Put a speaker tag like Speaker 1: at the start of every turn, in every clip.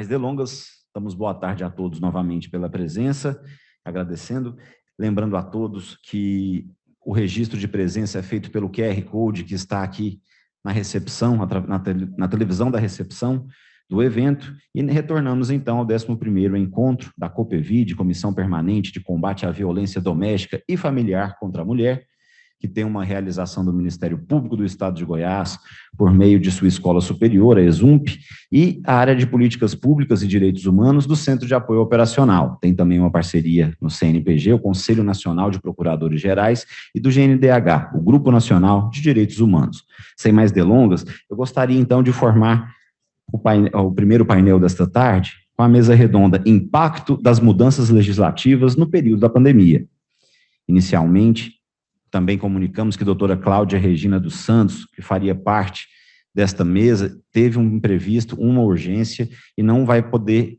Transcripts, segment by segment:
Speaker 1: mais delongas, damos boa tarde a todos novamente pela presença, agradecendo, lembrando a todos que o registro de presença é feito pelo QR Code que está aqui na recepção, na televisão da recepção do evento, e retornamos então ao 11º encontro da COPEVID, Comissão Permanente de Combate à Violência Doméstica e Familiar contra a Mulher, que tem uma realização do Ministério Público do Estado de Goiás, por meio de sua escola superior, a ESUMP, e a área de Políticas Públicas e Direitos Humanos do Centro de Apoio Operacional. Tem também uma parceria no CNPG, o Conselho Nacional de Procuradores Gerais, e do GNDH, o Grupo Nacional de Direitos Humanos. Sem mais delongas, eu gostaria então de formar o primeiro painel desta tarde, com a mesa redonda Impacto das Mudanças Legislativas no período da pandemia. Inicialmente, também comunicamos que a doutora Cláudia Regina dos Santos, que faria parte desta mesa, teve um imprevisto, uma urgência, e não vai poder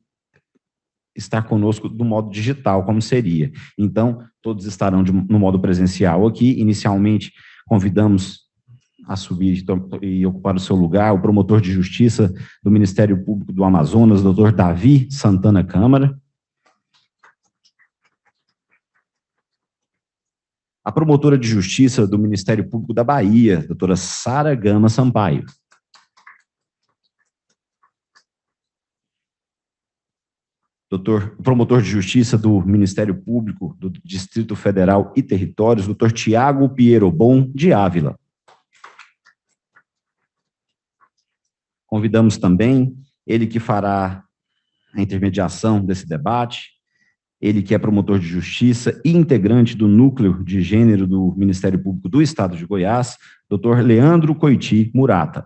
Speaker 1: estar conosco do modo digital, como seria. Então, todos estarão no modo presencial aqui. Inicialmente, convidamos a subir e ocupar o seu lugar o promotor de justiça do Ministério Público do Amazonas, doutor Davi Santana Câmara. A promotora de justiça do Ministério Público da Bahia, doutora Sara Gama Sampaio. Promotor de justiça do Ministério Público do Distrito Federal e Territórios, doutor Tiago Pierobon de Ávila. Convidamos também ele que fará a intermediação desse debate, ele que é promotor de justiça e integrante do Núcleo de Gênero do Ministério Público do Estado de Goiás, doutor Leandro Coiti Murata.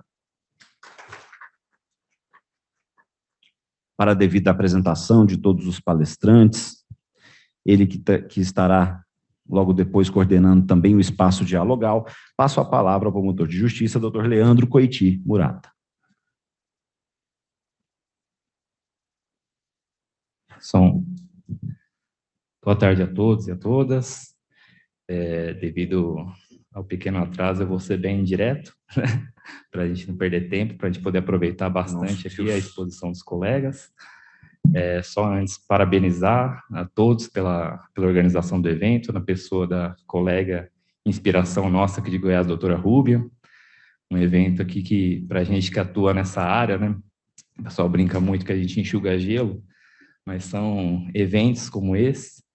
Speaker 1: Para a devida apresentação de todos os palestrantes, ele que estará logo depois coordenando também o espaço dialogal, passo a palavra ao promotor de justiça, doutor Leandro Coiti Murata.
Speaker 2: Boa tarde a todos e a todas. Devido ao pequeno atraso, eu vou ser bem direto, né? Para a gente não perder tempo, para a gente poder aproveitar bastante aqui a exposição dos colegas. Só antes, parabenizar a todos pela organização do evento, na pessoa da colega inspiração nossa aqui de Goiás, doutora Rúbia. Um evento aqui que, para a gente que atua nessa área, né? O pessoal brinca muito que a gente enxuga gelo, mas são eventos como esse,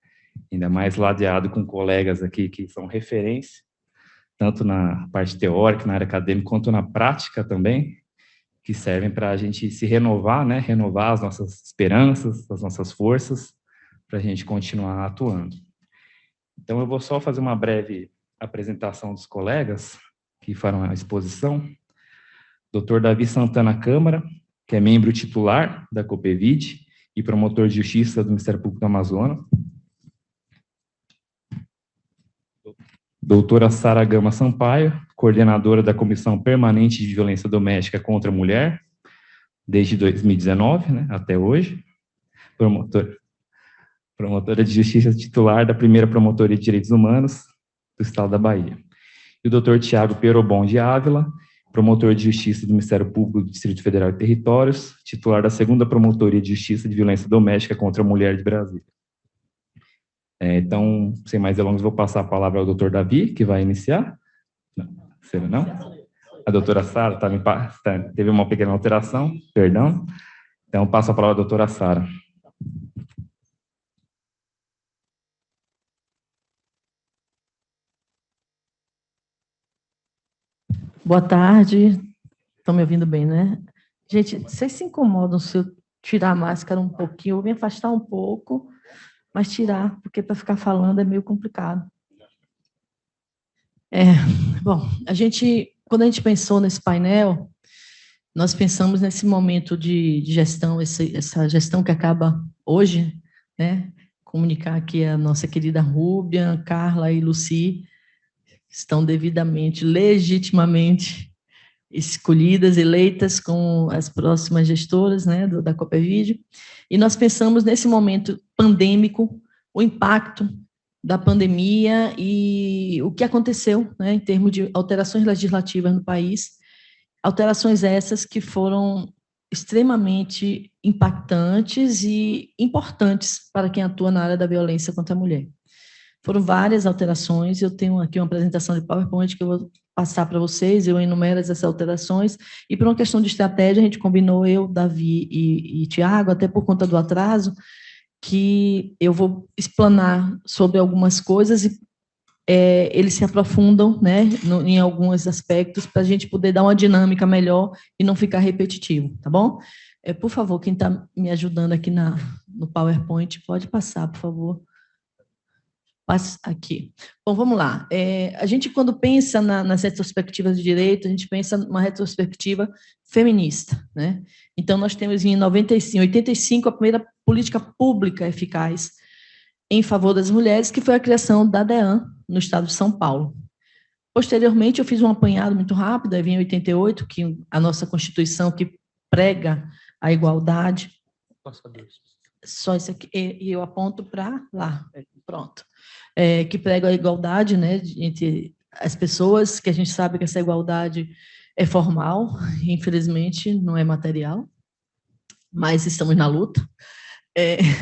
Speaker 2: ainda mais ladeado com colegas aqui que são referência, tanto na parte teórica, na área acadêmica, quanto na prática também, que servem para a gente se renovar, né? Renovar as nossas esperanças, as nossas forças, para a gente continuar atuando. Então, eu vou só fazer uma breve apresentação dos colegas que farão a exposição. Dr. Davi Santana Câmara, que é membro titular da COPEVID e promotor de justiça do Ministério Público do Amazonas. Doutora Sara Gama Sampaio, coordenadora da Comissão Permanente de Violência Doméstica contra a Mulher, desde 2019, né, até hoje. Promotora de Justiça titular da primeira Promotoria de Direitos Humanos do Estado da Bahia. E o doutor Tiago Pierobon de Ávila, promotor de Justiça do Ministério Público do Distrito Federal e Territórios, titular da segunda Promotoria de Justiça de Violência Doméstica contra a Mulher de Brasília. Então, sem mais delongas, vou passar a palavra ao doutor Davi, que vai iniciar. Não? A doutora Sara teve uma pequena alteração, perdão. Então, passo a palavra à doutora Sara.
Speaker 3: Boa tarde. Estão me ouvindo bem, né? Gente, vocês se incomodam se eu tirar a máscara um pouquinho, eu vou me afastar um pouco, mas tirar, porque para ficar falando é meio complicado. Bom, quando a gente pensou nesse painel, nós pensamos nesse momento de gestão, essa gestão que acaba hoje, né? Comunicar aqui a nossa querida Rúbia, Carla e Lucy, estão devidamente, legitimamente escolhidas, eleitas com as próximas gestoras, né, da COPEVID, e nós pensamos nesse momento pandêmico, o impacto da pandemia e o que aconteceu, né, em termos de alterações legislativas no país, alterações essas que foram extremamente impactantes e importantes para quem atua na área da violência contra a mulher. Foram várias alterações, eu tenho aqui uma apresentação de PowerPoint que eu vou passar para vocês, eu enumero essas alterações, e por uma questão de estratégia, a gente combinou, eu, Davi e Tiago, até por conta do atraso, que eu vou explanar sobre algumas coisas e eles se aprofundam, né, em alguns aspectos, para a gente poder dar uma dinâmica melhor e não ficar repetitivo, tá bom? Por favor, quem está me ajudando aqui no PowerPoint, pode passar, por favor. Passa aqui. Bom, vamos lá. A gente, quando pensa nas retrospectivas de direito, a gente pensa numa retrospectiva feminista, né? Então, nós temos em 85 a primeira política pública eficaz em favor das mulheres, que foi a criação da DEAN, no estado de São Paulo. Posteriormente, eu fiz um apanhado muito rápido, aí vem em 88, que a nossa Constituição, que prega a igualdade. Só isso aqui, e eu aponto para lá, pronto. Que prega a igualdade, né, entre as pessoas, que a gente sabe que essa igualdade é formal, infelizmente não é material, mas estamos na luta.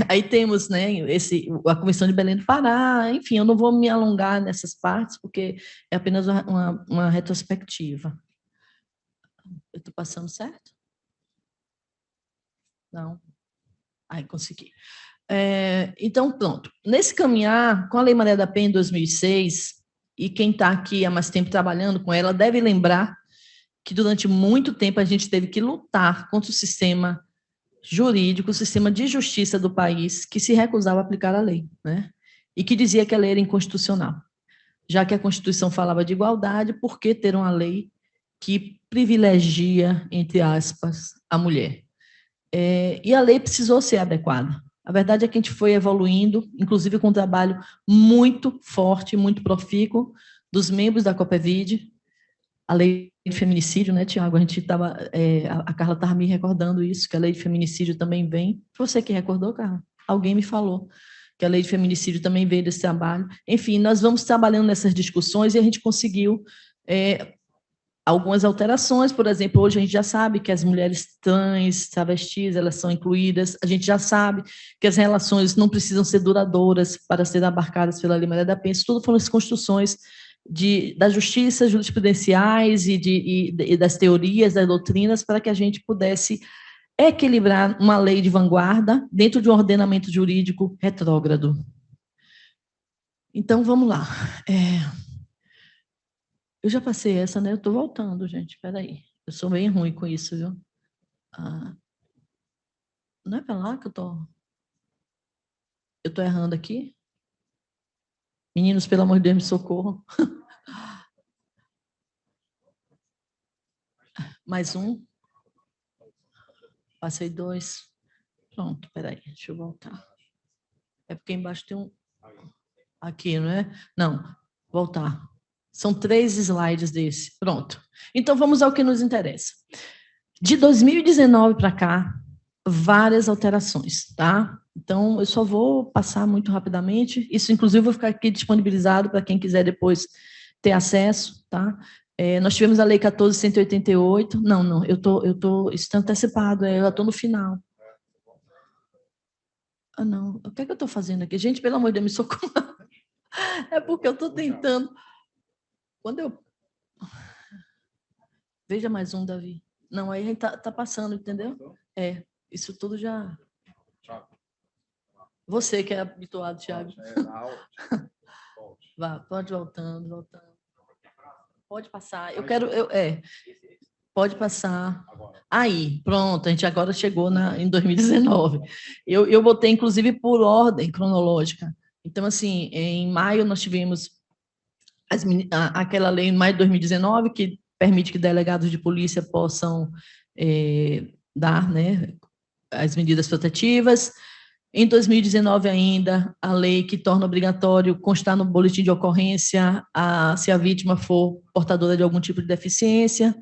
Speaker 3: Aí temos, né, a Convenção de Belém do Pará, enfim, eu não vou me alongar nessas partes, porque é apenas uma retrospectiva. Eu estou passando certo? Não. Ai, consegui. Então, pronto. Nesse caminhar, com a Lei Maria da Penha em 2006, e quem está aqui há mais tempo trabalhando com ela deve lembrar que durante muito tempo a gente teve que lutar contra o sistema jurídico, o sistema de justiça do país, que se recusava a aplicar a lei, né? E que dizia que a lei era inconstitucional. Já que a Constituição falava de igualdade, por que ter uma lei que privilegia, entre aspas, a mulher? E a lei precisou ser adequada. A verdade é que a gente foi evoluindo, inclusive com um trabalho muito forte, muito profícuo dos membros da COPEVID, a lei de feminicídio, né, Tiago? A gente estava, a Carla estava me recordando isso, que a lei de feminicídio também vem. Você que recordou, Carla? Alguém me falou que a lei de feminicídio também veio desse trabalho. Enfim, nós vamos trabalhando nessas discussões e a gente conseguiu algumas alterações. Por exemplo, hoje a gente já sabe que as mulheres trans, travestis, elas são incluídas. A gente já sabe que as relações não precisam ser duradouras para serem abarcadas pela Lei Maria da Penha. Isso tudo foram as construções da justiça, jurisprudenciais e das teorias, das doutrinas, para que a gente pudesse equilibrar uma lei de vanguarda dentro de um ordenamento jurídico retrógrado. Então, vamos lá. Eu já passei essa, né? Eu estou voltando, gente. Espera aí. Eu sou bem ruim com isso, viu? Não é para lá que eu estou... Eu estou errando aqui? Meninos, pelo amor de Deus, me socorram. Mais um. Passei 2. Pronto, espera aí. Deixa eu voltar. É porque embaixo tem um... Aqui, não é? Não, voltar. São 3 slides desse. Pronto. Então, vamos ao que nos interessa. De 2019 para cá, várias alterações, tá? Então, eu só vou passar muito rapidamente. Isso, inclusive, vou ficar aqui disponibilizado para quem quiser depois ter acesso, tá? Nós tivemos a Lei 14.188. Não, isso está antecipado, eu estou no final. Não. O que é que eu estou fazendo aqui? Gente, pelo amor de Deus, me socorra. É porque eu estou tentando... Quando eu... Veja mais um, Davi. Não, aí a gente está passando, entendeu? Isso tudo já... Você que é habituado, Thiago. Vá, pode voltando. Pode passar. Eu quero... Pode passar. Aí, pronto, a gente agora chegou em 2019. Eu botei, inclusive, por ordem cronológica. Então, assim, em maio nós tivemos aquela lei em maio de 2019 que permite que delegados de polícia possam dar, né, as medidas protetivas. Em 2019 ainda, a lei que torna obrigatório constar no boletim de ocorrência se a vítima for portadora de algum tipo de deficiência.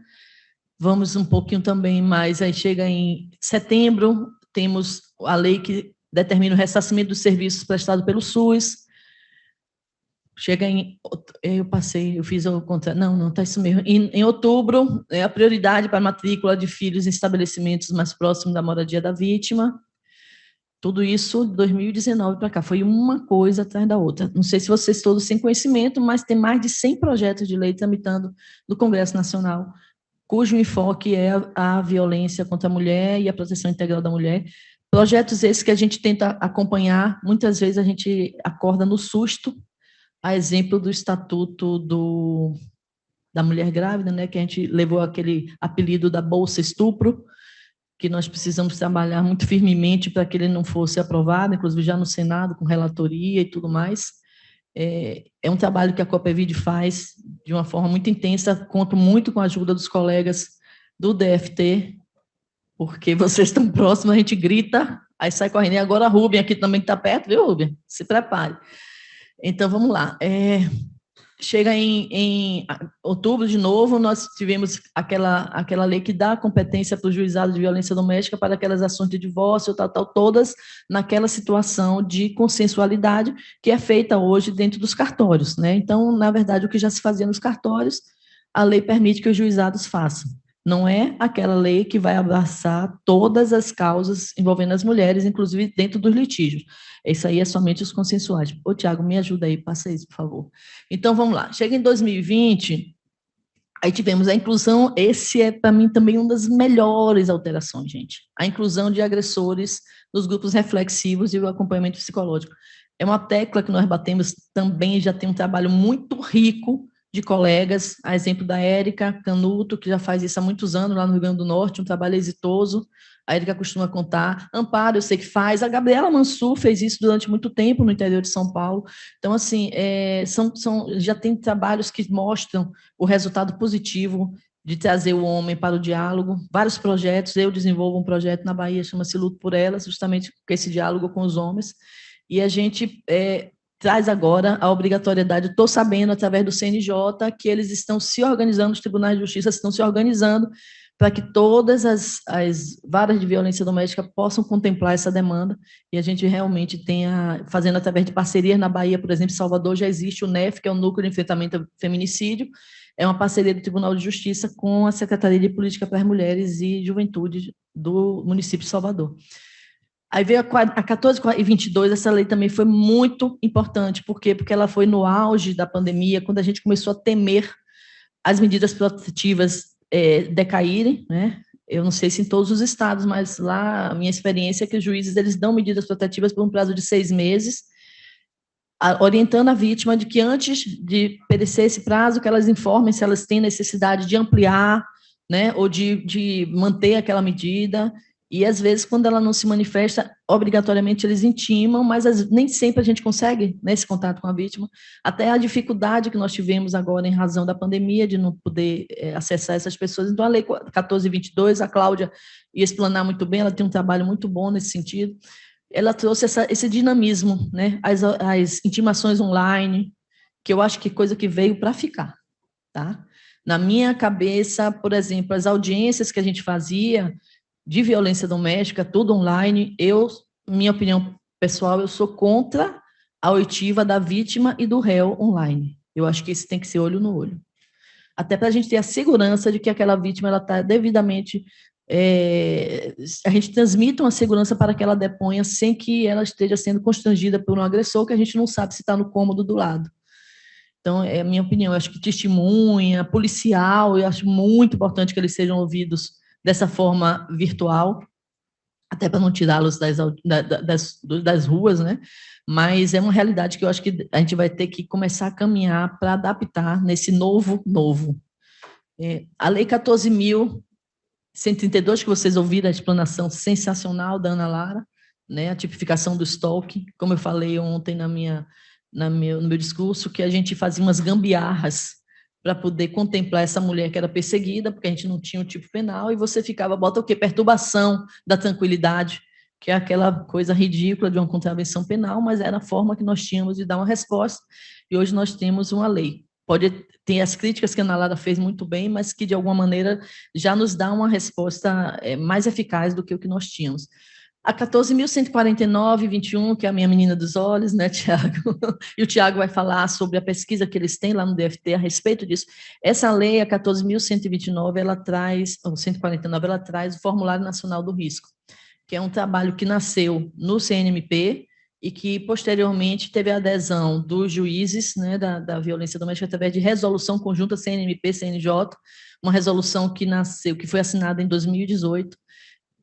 Speaker 3: Vamos um pouquinho também mais, aí chega em setembro, temos a lei que determina o ressarcimento dos serviços prestados pelo SUS. eu fiz o contrato, não, está isso mesmo. Em outubro, a prioridade para a matrícula de filhos em estabelecimentos mais próximos da moradia da vítima. Tudo isso de 2019 para cá, foi uma coisa atrás da outra. Não sei se vocês todos têm conhecimento, mas tem mais de 100 projetos de lei tramitando no Congresso Nacional, cujo enfoque é a violência contra a mulher e a proteção integral da mulher. Projetos esses que a gente tenta acompanhar, muitas vezes a gente acorda no susto, a exemplo do Estatuto da Mulher Grávida, né, que a gente levou aquele apelido da Bolsa Estupro, que nós precisamos trabalhar muito firmemente para que ele não fosse aprovado, inclusive já no Senado, com relatoria e tudo mais. É um trabalho que a Copevide faz de uma forma muito intensa, conto muito com a ajuda dos colegas do DFT, porque vocês estão próximos, a gente grita, aí sai correndo. E agora a Rubem aqui também está perto, viu, Rubem? Se prepare. Então, vamos lá. Chega em outubro, de novo, nós tivemos aquela lei que dá competência para o juizado de violência doméstica para aquelas ações de divórcio, todas naquela situação de consensualidade que é feita hoje dentro dos cartórios, né? Então, na verdade, o que já se fazia nos cartórios, a lei permite que os juizados façam. Não é aquela lei que vai abraçar todas as causas envolvendo as mulheres, inclusive dentro dos litígios. Isso aí é somente os consensuais. Ô, Tiago, me ajuda aí, passa isso, por favor. Então, vamos lá. Chega em 2020, aí tivemos a inclusão, esse é, para mim, também uma das melhores alterações, gente. A inclusão de agressores nos grupos reflexivos e o acompanhamento psicológico. É uma tecla que nós batemos também, já tem um trabalho muito rico de colegas, a exemplo da Érica Canuto, que já faz isso há muitos anos lá no Rio Grande do Norte, um trabalho exitoso. A Érica costuma contar. Amparo, eu sei que faz. A Gabriela Mansur fez isso durante muito tempo no interior de São Paulo. Então, assim, já tem trabalhos que mostram o resultado positivo de trazer o homem para o diálogo. Vários projetos. Eu desenvolvo um projeto na Bahia, chama-se Luto por Elas, justamente com esse diálogo com os homens. E a gente traz agora a obrigatoriedade, estou sabendo, através do CNJ, que eles estão se organizando, os tribunais de justiça estão se organizando para que todas as varas de violência doméstica possam contemplar essa demanda, e a gente realmente tenha, fazendo através de parcerias na Bahia, por exemplo, em Salvador, já existe o NEF, que é o Núcleo de Enfrentamento ao Feminicídio, é uma parceria do Tribunal de Justiça com a Secretaria de Política para as Mulheres e Juventude do município de Salvador. Aí veio a 14.22, essa lei também foi muito importante. Por quê? Porque ela foi no auge da pandemia, quando a gente começou a temer as medidas protetivas decaírem, né? Eu não sei se em todos os estados, mas lá a minha experiência é que os juízes eles dão medidas protetivas por um prazo de 6 meses, orientando a vítima de que antes de perecer esse prazo, que elas informem se elas têm necessidade de ampliar, né, ou de manter aquela medida. E, às vezes, quando ela não se manifesta, obrigatoriamente eles intimam, mas nem sempre a gente consegue, né, esse contato com a vítima. Até a dificuldade que nós tivemos agora em razão da pandemia, de não poder acessar essas pessoas. Então, a Lei 14.22, a Cláudia ia explanar muito bem, ela tem um trabalho muito bom nesse sentido. Ela trouxe esse dinamismo, né, as intimações online, que eu acho que é coisa que veio para ficar, tá? Na minha cabeça, por exemplo, as audiências que a gente fazia de violência doméstica, tudo online, minha opinião pessoal, eu sou contra a oitiva da vítima e do réu online. Eu acho que isso tem que ser olho no olho. Até para a gente ter a segurança de que aquela vítima está devidamente... a gente transmite uma segurança para que ela deponha sem que ela esteja sendo constrangida por um agressor que a gente não sabe se está no cômodo do lado. Então, é a minha opinião. Eu acho que testemunha, policial, eu acho muito importante que eles sejam ouvidos dessa forma virtual, até para não tirá-los das ruas, né? Mas é uma realidade que eu acho que a gente vai ter que começar a caminhar para adaptar nesse novo. A Lei 14.132, que vocês ouviram a explanação sensacional da Ana Lara, né? A tipificação do stalking, como eu falei ontem no meu discurso, que a gente fazia umas gambiarras para poder contemplar essa mulher que era perseguida, porque a gente não tinha um tipo penal, e você bota o quê? Perturbação da tranquilidade, que é aquela coisa ridícula de uma contravenção penal, mas era a forma que nós tínhamos de dar uma resposta, e hoje nós temos uma lei. Pode ter as críticas que a Ana Lara fez muito bem, mas que, de alguma maneira, já nos dá uma resposta mais eficaz do que o que nós tínhamos. A 14.149/21, que é a minha menina dos olhos, né, Tiago? E o Tiago vai falar sobre a pesquisa que eles têm lá no DFT a respeito disso. Essa lei, a 14.129, ela traz, ou 149, ela traz o Formulário Nacional do Risco, que é um trabalho que nasceu no CNMP e que, posteriormente, teve a adesão dos juízes, né, da violência doméstica através de resolução conjunta CNMP-CNJ, uma resolução que nasceu, que foi assinada em 2018.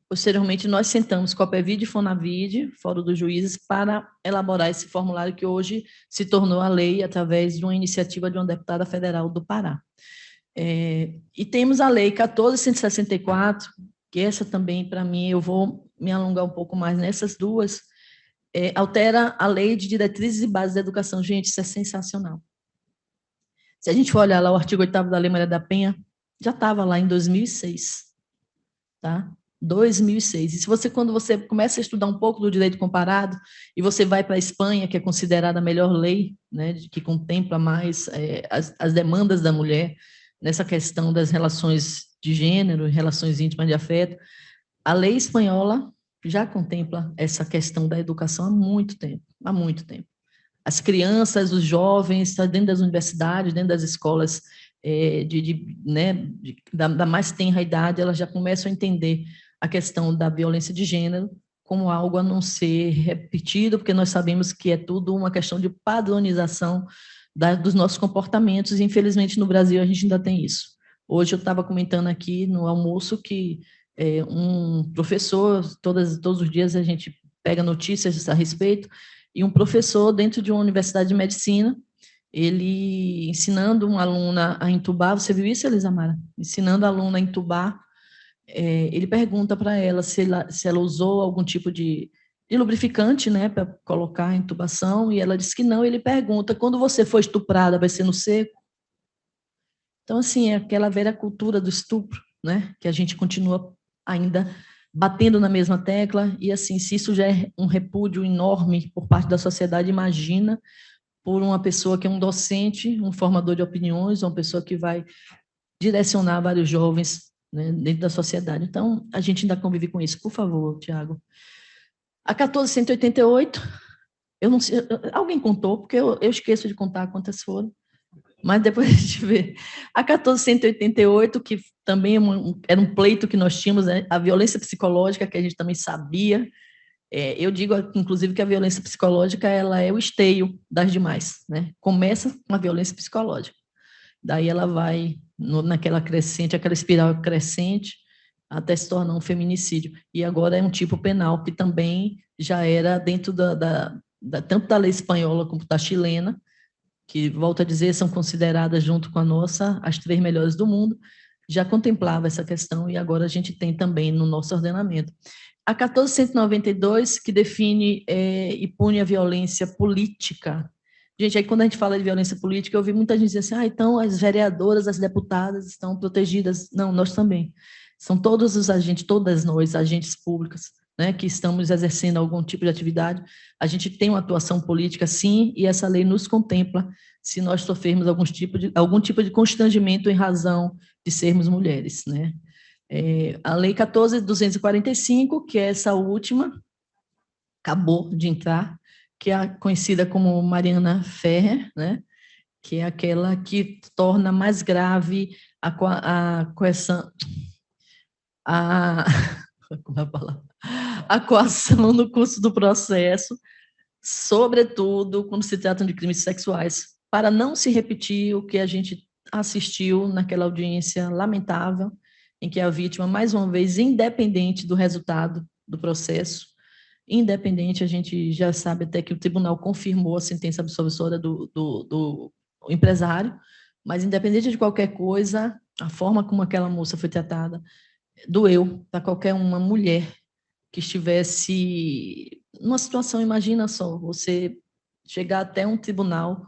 Speaker 3: Posteriormente, nós sentamos Copevide e Fonavide, Fórum dos Juízes, para elaborar esse formulário que hoje se tornou a lei através de uma iniciativa de uma deputada federal do Pará. E temos a Lei 14.164, que essa também, para mim, eu vou me alongar um pouco mais nessas duas, altera a Lei de Diretrizes e Bases da Educação. Gente, isso é sensacional. Se a gente for olhar lá o artigo 8º da Lei Maria da Penha, já estava lá em 2006, tá? 2006. E se você, quando você começa a estudar um pouco do direito comparado, e você vai para a Espanha, que é considerada a melhor lei, né, que contempla mais as demandas da mulher, nessa questão das relações de gênero, relações íntimas de afeto, a lei espanhola já contempla essa questão da educação há muito tempo, há muito tempo. As crianças, os jovens, dentro das universidades, dentro das escolas da mais tenra idade, elas já começam a entender a questão da violência de gênero como algo a não ser repetido, porque nós sabemos que é tudo uma questão de padronização dos nossos comportamentos, e infelizmente no Brasil a gente ainda tem isso. Hoje eu estava comentando aqui no almoço que um professor, todos os dias a gente pega notícias a respeito, e um professor dentro de uma universidade de medicina, ele ensinando uma aluna a entubar, você viu isso, Elisamara? Ensinando a aluna a entubar, ele pergunta para ela se ela usou algum tipo de lubrificante, né, para colocar a intubação, e ela disse que não. Ele pergunta, quando você for estuprada, vai ser no seco? Então, assim, é aquela velha cultura do estupro, né, que a gente continua ainda batendo na mesma tecla, e assim, se isso já é um repúdio enorme por parte da sociedade, imagina por uma pessoa que é um docente, um formador de opiniões, uma pessoa que vai direcionar vários jovens, né, dentro da sociedade. Então, a gente ainda convive com isso. Por favor, Tiago. A 14.188, eu não sei, alguém contou, porque eu esqueço de contar quantas foram, mas depois a gente vê. A 14.188, que também era um pleito que nós tínhamos, né, a violência psicológica, que a gente também sabia. Eu digo, inclusive, que a violência psicológica ela é o esteio das demais, né? Começa com a violência psicológica, daí ela vai naquela crescente, aquela espiral crescente, até se tornar um feminicídio. E agora é um tipo penal que também já era dentro tanto da lei espanhola como da chilena, que, volto a dizer, são consideradas, junto com a nossa, as 3 melhores do mundo, já contemplava essa questão, e agora a gente tem também no nosso ordenamento. A 14.192, que define e pune a violência política. Gente, aí quando a gente fala de violência política, eu ouvi muita gente dizer assim, então as vereadoras, as deputadas estão protegidas. Não, nós também. São todos os agentes, todas nós, agentes públicos, né, que estamos exercendo algum tipo de atividade. A gente tem uma atuação política, sim, e essa lei nos contempla se nós sofrermos algum tipo de constrangimento em razão de sermos mulheres, né? A Lei 14.245, que é essa última, acabou de entrar, que é conhecida como Mariana Ferrer, né? Que é aquela que torna mais grave a coação no curso do processo, sobretudo quando se tratam de crimes sexuais, para não se repetir o que a gente assistiu naquela audiência lamentável, em que a vítima, mais uma vez, independente do resultado do processo, independente, a gente já sabe até que o tribunal confirmou a sentença absolutória do empresário, mas independente de qualquer coisa, a forma como aquela moça foi tratada doeu para qualquer uma mulher que estivesse numa situação, imagina só, você chegar até um tribunal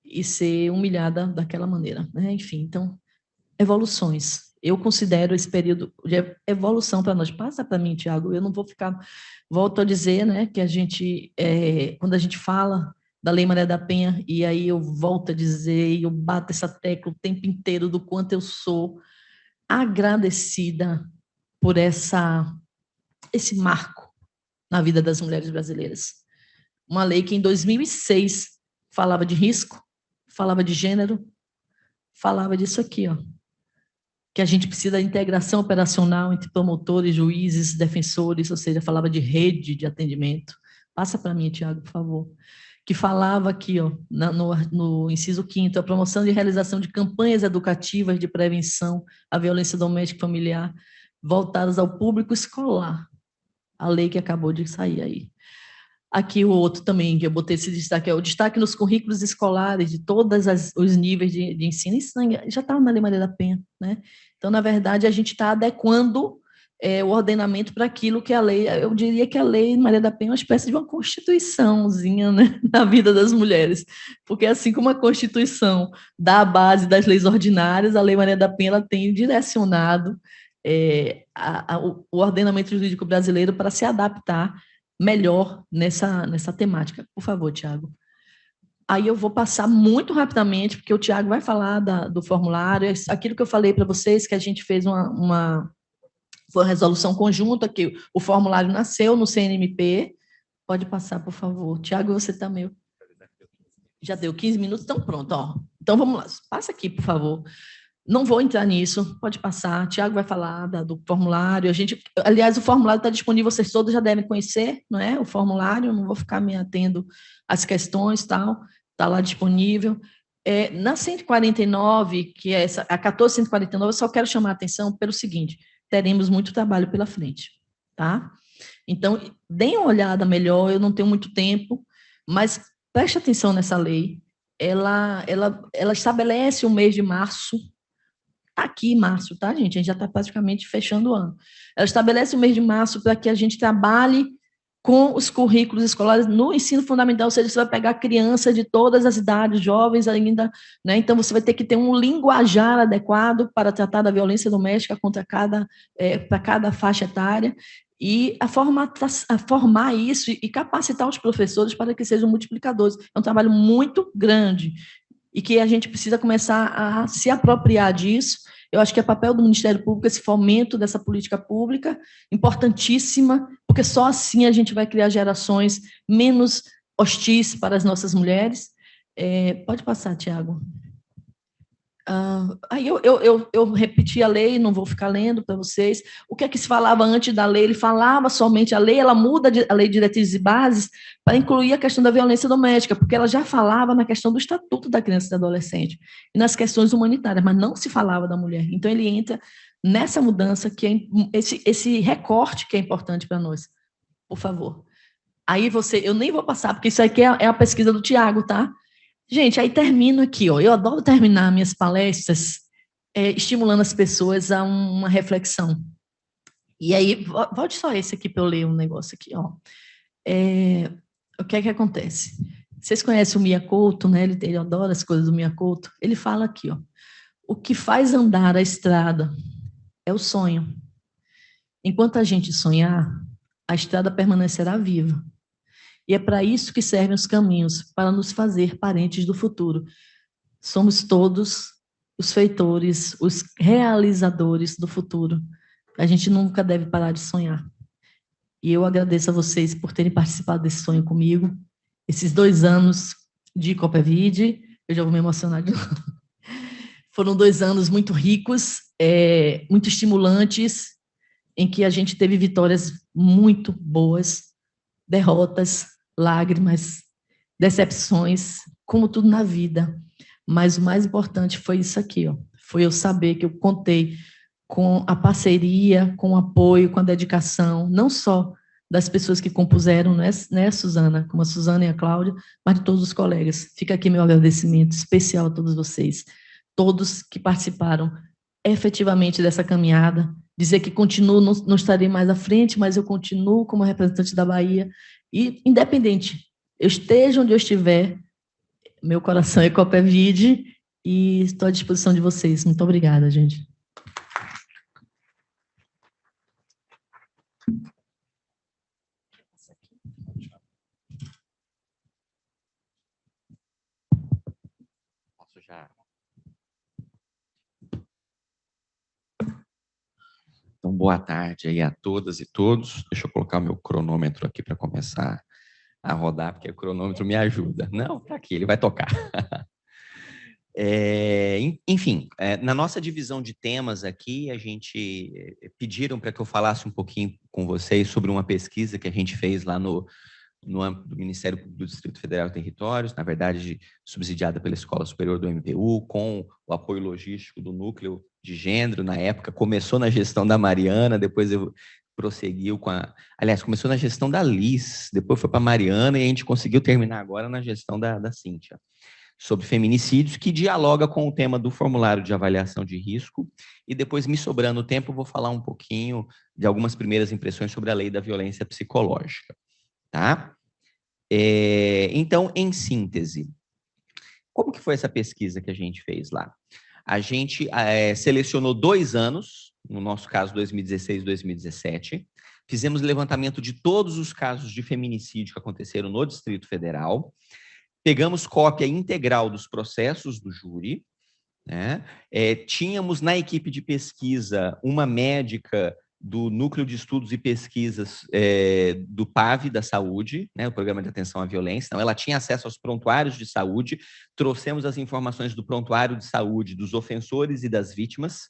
Speaker 3: e ser humilhada daquela maneira, né? Enfim, então, evoluções. Eu considero esse período de evolução para nós. Passa para mim, Tiago, eu não vou ficar... Volto a dizer, né, que a gente, quando a gente fala da Lei Maria da Penha, e aí eu volto a dizer, e eu bato essa tecla o tempo inteiro do quanto eu sou agradecida por esse marco, na vida das mulheres brasileiras. Uma lei que, em 2006, falava de risco, falava de gênero, falava disso aqui, ó, que a gente precisa da integração operacional entre promotores, juízes, defensores, ou seja, falava de rede de atendimento. Passa para mim, Tiago, por favor. Que falava aqui, ó, no inciso 5º, a promoção e realização de campanhas educativas de prevenção à violência doméstica e familiar voltadas ao público escolar. A lei que acabou de sair aí. Aqui o outro também, que eu botei esse destaque, é o destaque nos currículos escolares de todos os níveis de ensino. Isso já está na Lei Maria da Penha, né? Então, na verdade, a gente está adequando o ordenamento para aquilo que a lei, eu diria que a Lei Maria da Penha é uma espécie de uma constituiçãozinha, né, na vida das mulheres, porque assim como a Constituição dá a base das leis ordinárias, a Lei Maria da Penha ela tem direcionado o ordenamento jurídico brasileiro para se adaptar melhor nessa temática. Por favor, Tiago. Aí eu vou passar muito rapidamente, porque o Tiago vai falar do formulário, aquilo que eu falei para vocês, que a gente fez foi uma resolução conjunta, que o formulário nasceu no CNMP. Pode passar, por favor. Tiago, você está meio... Já deu 15 minutos? Então pronto. Ó. Então vamos lá. Passa aqui, por favor. Não vou entrar nisso, pode passar. Tiago vai falar do formulário. Aliás, o formulário está disponível, vocês todos já devem conhecer, não é? O formulário, não vou ficar me atendo às questões, tal, está lá disponível. Na 149, que é a 1449, eu só quero chamar a atenção pelo seguinte: teremos muito trabalho pela frente, tá? Então, deem uma olhada melhor, eu não tenho muito tempo, mas preste atenção nessa lei. Ela estabelece o mês de março. Está aqui março, tá, gente? A gente já está praticamente fechando o ano. Ela estabelece o mês de março para que a gente trabalhe com os currículos escolares no ensino fundamental, ou seja, você vai pegar criança de todas as idades, jovens ainda, né? Então você vai ter que ter um linguajar adequado para tratar da violência doméstica para cada faixa etária, e a formar isso e capacitar os professores para que sejam multiplicadores. É um trabalho muito grande, e que a gente precisa começar a se apropriar disso. Eu acho que é papel do Ministério Público esse fomento dessa política pública, importantíssima, porque só assim a gente vai criar gerações menos hostis para as nossas mulheres. Pode passar, Tiago. Aí eu repeti a lei, não vou ficar lendo para vocês. O que é que se falava antes da lei? Ele falava somente a lei, ela muda a lei de diretrizes e bases para incluir a questão da violência doméstica, porque ela já falava na questão do Estatuto da Criança e do Adolescente e nas questões humanitárias, mas não se falava da mulher. Então ele entra nessa mudança, que é esse recorte que é importante para nós. Por favor. Aí eu nem vou passar, porque isso aqui é a pesquisa do Tiago, tá? Gente, aí termino aqui, ó. Eu adoro terminar minhas palestras estimulando as pessoas a uma reflexão. E aí, volte só esse aqui para eu ler um negócio aqui, ó. O que é que acontece? Vocês conhecem o Mia Couto, né? Ele adora as coisas do Mia Couto. Ele fala aqui, ó. O que faz andar a estrada é o sonho. Enquanto a gente sonhar, a estrada permanecerá viva. E é para isso que servem os caminhos, para nos fazer parentes do futuro. Somos todos os feitores, os realizadores do futuro. A gente nunca deve parar de sonhar. E eu agradeço a vocês por terem participado desse sonho comigo. Esses 2 anos de Copavid, eu já vou me emocionar de novo. Foram 2 anos muito ricos, muito estimulantes, em que a gente teve vitórias muito boas, derrotas, lágrimas, decepções, como tudo na vida. Mas o mais importante foi isso aqui, ó. Foi eu saber que eu contei com a parceria, com o apoio, com a dedicação, não só das pessoas que compuseram, né, Suzana, como a Suzana e a Cláudia, mas de todos os colegas. Fica aqui meu agradecimento especial a todos vocês, todos que participaram efetivamente dessa caminhada. Dizer que continuo, não estarei mais à frente, mas eu continuo como representante da Bahia, e independente, eu esteja onde eu estiver, meu coração é Copavid, e estou à disposição de vocês. Muito obrigada, gente.
Speaker 1: Posso já? Então,
Speaker 4: Então, boa tarde aí a todas e todos. Deixa eu colocar o meu cronômetro aqui para começar a rodar, porque o cronômetro me ajuda. Não, tá aqui, ele vai tocar. Enfim, na nossa divisão de temas aqui, a gente pediram para que eu falasse um pouquinho com vocês sobre uma pesquisa que a gente fez lá no âmbito do Ministério Público do Distrito Federal e Territórios, na verdade, subsidiada pela Escola Superior do MPU, com o apoio logístico do Núcleo de Gênero, na época, começou na gestão da Mariana, depois eu prosseguiu com a... Aliás, começou na gestão da Liz, depois foi para a Mariana e a gente conseguiu terminar agora na gestão da Cíntia, sobre feminicídios, que dialoga com o tema do formulário de avaliação de risco, e depois, me sobrando tempo, eu vou falar um pouquinho de algumas primeiras impressões sobre a lei da violência psicológica. Tá? Então, em síntese, como que foi essa pesquisa que a gente fez lá? A gente selecionou 2 anos, no nosso caso 2016 e 2017, fizemos levantamento de todos os casos de feminicídio que aconteceram no Distrito Federal, pegamos cópia integral dos processos do júri, né? Tínhamos na equipe de pesquisa uma médica do Núcleo de Estudos e Pesquisas do PAV da Saúde, né, o Programa de Atenção à Violência. Então, ela tinha acesso aos prontuários de saúde, trouxemos as informações do prontuário de saúde dos ofensores e das vítimas,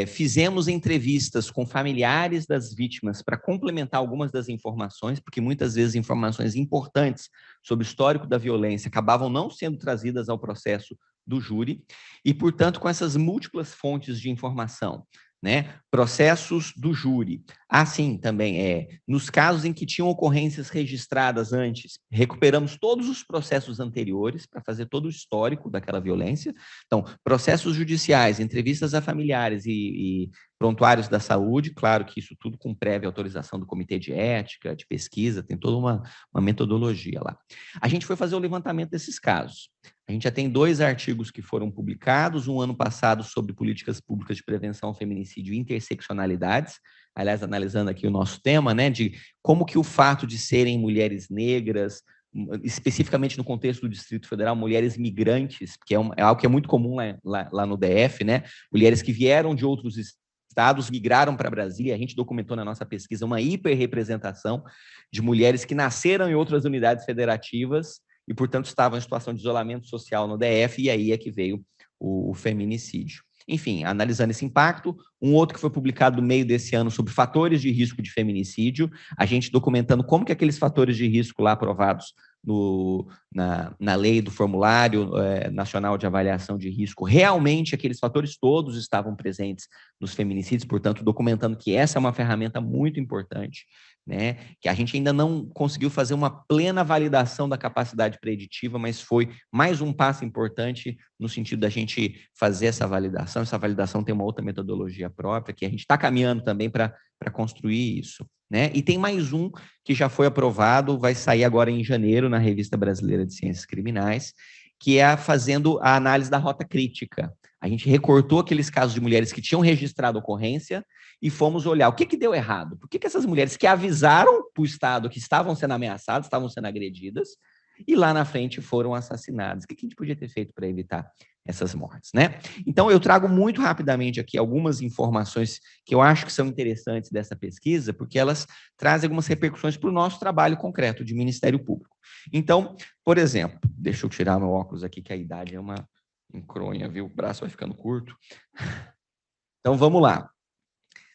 Speaker 4: fizemos entrevistas com familiares das vítimas para complementar algumas das informações, porque muitas vezes informações importantes sobre o histórico da violência acabavam não sendo trazidas ao processo do júri, e, portanto, com essas múltiplas fontes de informação, né? Processos do júri. Assim, também nos casos em que tinham ocorrências registradas antes, recuperamos todos os processos anteriores para fazer todo o histórico daquela violência. Então, processos judiciais, entrevistas a familiares e prontuários da saúde, claro que isso tudo com prévia autorização do Comitê de Ética, de Pesquisa, tem toda uma metodologia lá. A gente foi fazer o levantamento desses casos. A gente já tem 2 artigos que foram publicados, um ano passado sobre políticas públicas de prevenção ao feminicídio e interseccionalidades, aliás, analisando aqui o nosso tema, né, de como que o fato de serem mulheres negras, especificamente no contexto do Distrito Federal, mulheres migrantes, que é algo que é muito comum lá no DF, né, mulheres que vieram de outros estados, migraram para Brasília, a gente documentou na nossa pesquisa uma hiperrepresentação de mulheres que nasceram em outras unidades federativas e, portanto, estavam em situação de isolamento social no DF, e aí é que veio o feminicídio. Enfim, analisando esse impacto, um outro que foi publicado no meio desse ano sobre fatores de risco de feminicídio, a gente documentando como que aqueles fatores de risco lá aprovados na lei do Formulário Nacional de Avaliação de Risco, realmente aqueles fatores todos estavam presentes nos feminicídios, portanto, documentando que essa é uma ferramenta muito importante, né, que a gente ainda não conseguiu fazer uma plena validação da capacidade preditiva, mas foi mais um passo importante no sentido da gente fazer essa validação. Essa validação tem uma outra metodologia própria, que a gente está caminhando também para construir isso, né? E tem mais um que já foi aprovado, vai sair agora em janeiro na Revista Brasileira de Ciências Criminais, que é fazendo a análise da rota crítica. A gente recortou aqueles casos de mulheres que tinham registrado ocorrência e fomos olhar o que deu errado. Por que essas mulheres que avisaram para o Estado que estavam sendo ameaçadas, estavam sendo agredidas, e lá na frente foram assassinadas? O que a gente podia ter feito para evitar essas mortes, né? Então, eu trago muito rapidamente aqui algumas informações que eu acho que são interessantes dessa pesquisa, porque elas trazem algumas repercussões para o nosso trabalho concreto de Ministério Público. Então, por exemplo, deixa eu tirar meu óculos aqui, que a idade é uma encronha, viu? O braço vai ficando curto. Então, vamos lá.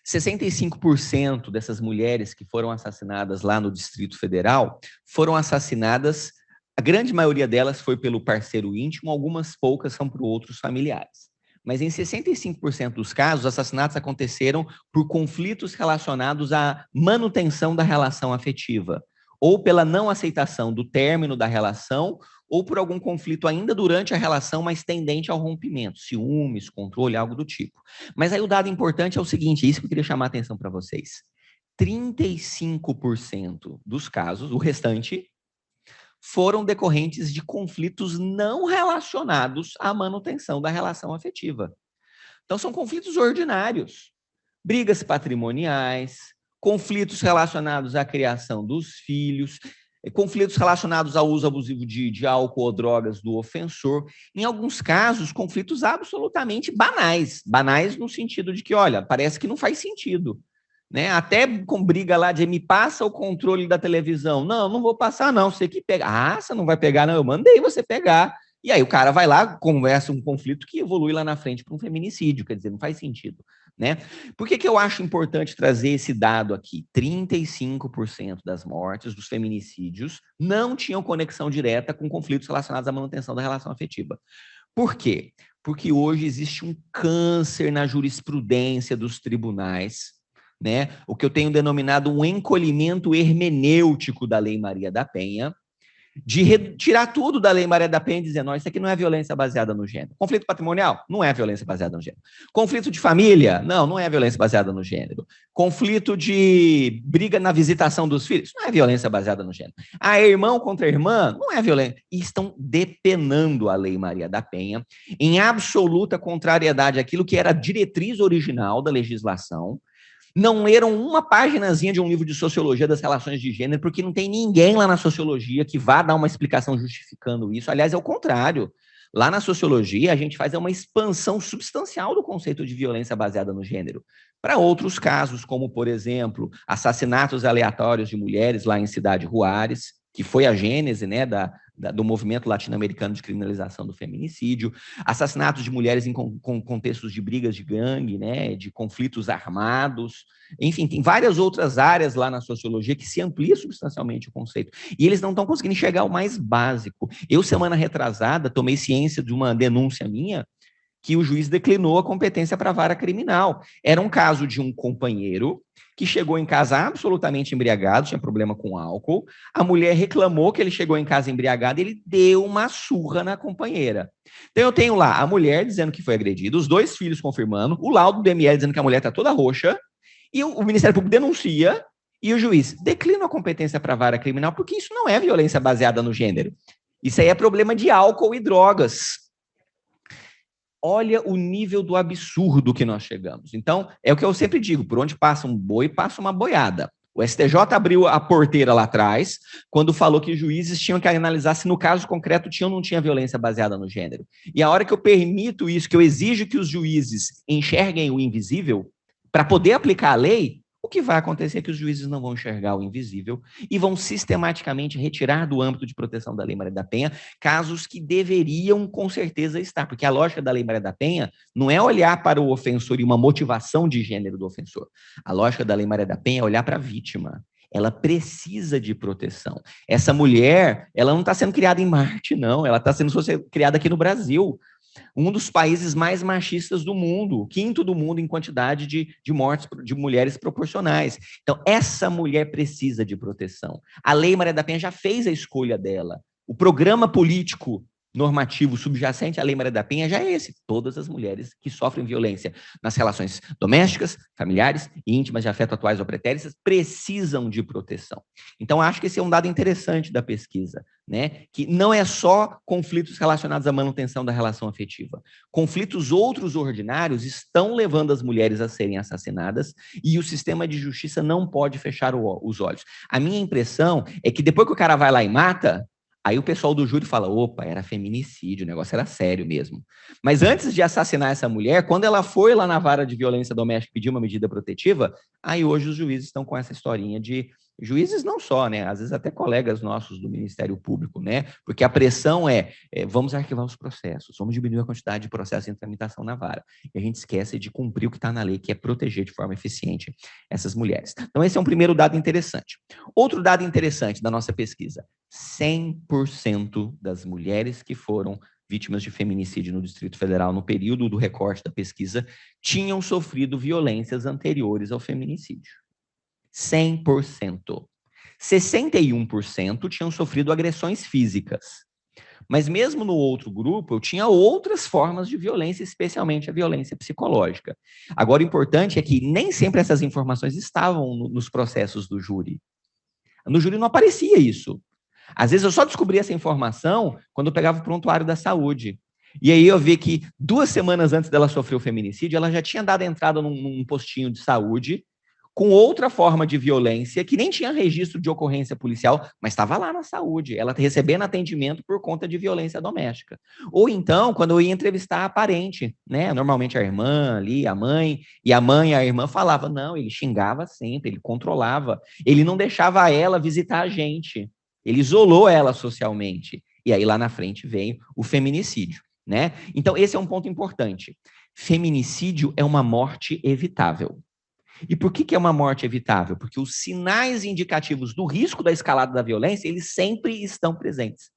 Speaker 4: 65% dessas mulheres que foram assassinadas lá no Distrito Federal foram assassinadas, a grande maioria delas foi pelo parceiro íntimo, algumas poucas são por outros familiares. Mas em 65% dos casos, os assassinatos aconteceram por conflitos relacionados à manutenção da relação afetiva, ou pela não aceitação do término da relação, ou por algum conflito ainda durante a relação, mas tendente ao rompimento, ciúmes, controle, algo do tipo. Mas aí o dado importante é o seguinte, isso que eu queria chamar a atenção para vocês. 35% dos casos, o restante, foram decorrentes de conflitos não relacionados à manutenção da relação afetiva. Então, são conflitos ordinários, brigas patrimoniais, conflitos relacionados à criação dos filhos, conflitos relacionados ao uso abusivo de álcool ou drogas do ofensor, em alguns casos, conflitos absolutamente banais, banais no sentido de que, olha, parece que não faz sentido, né? Até com briga lá de me passa o controle da televisão, não vou passar não, você que pega, você não vai pegar não, eu mandei você pegar, e aí o cara vai lá, conversa um conflito que evolui lá na frente para um feminicídio, quer dizer, não faz sentido, né? Por que eu acho importante trazer esse dado aqui? 35% das mortes, dos feminicídios, não tinham conexão direta com conflitos relacionados à manutenção da relação afetiva. Por quê? Porque hoje existe um câncer na jurisprudência dos tribunais, né? O que eu tenho denominado um encolhimento hermenêutico da Lei Maria da Penha, de retirar tudo da Lei Maria da Penha e dizer, não, isso aqui não é violência baseada no gênero. Conflito patrimonial? Não é violência baseada no gênero. Conflito de família? Não é violência baseada no gênero. Conflito de briga na visitação dos filhos? Não é violência baseada no gênero. Irmão contra irmã? Não é violência. E estão depenando a Lei Maria da Penha em absoluta contrariedade àquilo que era a diretriz original da legislação. Não leram uma paginazinha de um livro de sociologia das relações de gênero, porque não tem ninguém lá na sociologia que vá dar uma explicação justificando isso. Aliás, é o contrário. Lá na sociologia, a gente faz uma expansão substancial do conceito de violência baseada no gênero. Para outros casos, como, por exemplo, assassinatos aleatórios de mulheres lá em Cidade Juárez, que foi a gênese, né, do movimento latino-americano de criminalização do feminicídio, assassinatos de mulheres em contextos de brigas de gangue, né, de conflitos armados, enfim, tem várias outras áreas lá na sociologia que se amplia substancialmente o conceito, e eles não estão conseguindo enxergar o mais básico. Eu, semana retrasada, tomei ciência de uma denúncia minha, que o juiz declinou a competência para a vara criminal. Era um caso de um companheiro que chegou em casa absolutamente embriagado, tinha problema com álcool, a mulher reclamou que ele chegou em casa embriagado e ele deu uma surra na companheira. Então eu tenho lá a mulher dizendo que foi agredida, os 2 filhos confirmando, o laudo do ML dizendo que a mulher está toda roxa, e o Ministério Público denuncia, e o juiz declina a competência para a vara criminal, porque isso não é violência baseada no gênero. Isso aí é problema de álcool e drogas. Olha o nível do absurdo que nós chegamos. Então, é o que eu sempre digo, por onde passa um boi, passa uma boiada. O STJ abriu a porteira lá atrás, quando falou que os juízes tinham que analisar se no caso concreto tinha ou não tinha violência baseada no gênero. E a hora que eu permito isso, que eu exijo que os juízes enxerguem o invisível, para poder aplicar a lei, o que vai acontecer é que os juízes não vão enxergar o invisível e vão sistematicamente retirar do âmbito de proteção da Lei Maria da Penha casos que deveriam com certeza estar, porque a lógica da Lei Maria da Penha não é olhar para o ofensor e uma motivação de gênero do ofensor. A lógica da Lei Maria da Penha é olhar para a vítima. Ela precisa de proteção. Essa mulher, ela não está sendo criada em Marte, não. Ela está sendo criada aqui no Brasil. Um dos países mais machistas do mundo, o 5º do mundo em quantidade de mortes de mulheres proporcionais. Então, essa mulher precisa de proteção. A Lei Maria da Penha já fez a escolha dela. O programa político normativo subjacente à Lei Maria da Penha já é esse. Todas as mulheres que sofrem violência nas relações domésticas, familiares e íntimas de afeto atuais ou pretéritas precisam de proteção. Então, acho que esse é um dado interessante da pesquisa, né? Que não é só conflitos relacionados à manutenção da relação afetiva. Conflitos outros ordinários estão levando as mulheres a serem assassinadas e o sistema de justiça não pode fechar os olhos. A minha impressão é que depois que o cara vai lá e mata, aí o pessoal do júri fala, opa, era feminicídio, o negócio era sério mesmo. Mas antes de assassinar essa mulher, quando ela foi lá na vara de violência doméstica pedir uma medida protetiva, aí hoje os juízes estão com essa historinha de... Juízes não só, né? Às vezes até colegas nossos do Ministério Público, né? Porque a pressão vamos arquivar os processos, vamos diminuir a quantidade de processos em tramitação na vara. E a gente esquece de cumprir o que está na lei, que é proteger de forma eficiente essas mulheres. Então esse é um primeiro dado interessante. Outro dado interessante da nossa pesquisa, 100% das mulheres que foram vítimas de feminicídio no Distrito Federal no período do recorte da pesquisa tinham sofrido violências anteriores ao feminicídio. 100%. 61% tinham sofrido agressões físicas. Mas mesmo no outro grupo, eu tinha outras formas de violência, especialmente a violência psicológica. Agora, o importante é que nem sempre essas informações estavam nos processos do júri. No júri não aparecia isso. Às vezes eu só descobri essa informação quando eu pegava o prontuário da saúde. E aí eu vi que 2 semanas antes dela sofrer o feminicídio, ela já tinha dado entrada num postinho de saúde com outra forma de violência, que nem tinha registro de ocorrência policial, mas estava lá na saúde, ela recebendo atendimento por conta de violência doméstica. Ou então, quando eu ia entrevistar a parente, né? Normalmente a irmã ali, a mãe e a irmã falavam, não, ele xingava sempre, ele controlava, ele não deixava ela visitar a gente, ele isolou ela socialmente. E aí lá na frente vem o feminicídio, né? Então esse é um ponto importante. Feminicídio é uma morte evitável. E por que é uma morte evitável? Porque os sinais indicativos do risco da escalada da violência, eles sempre estão presentes.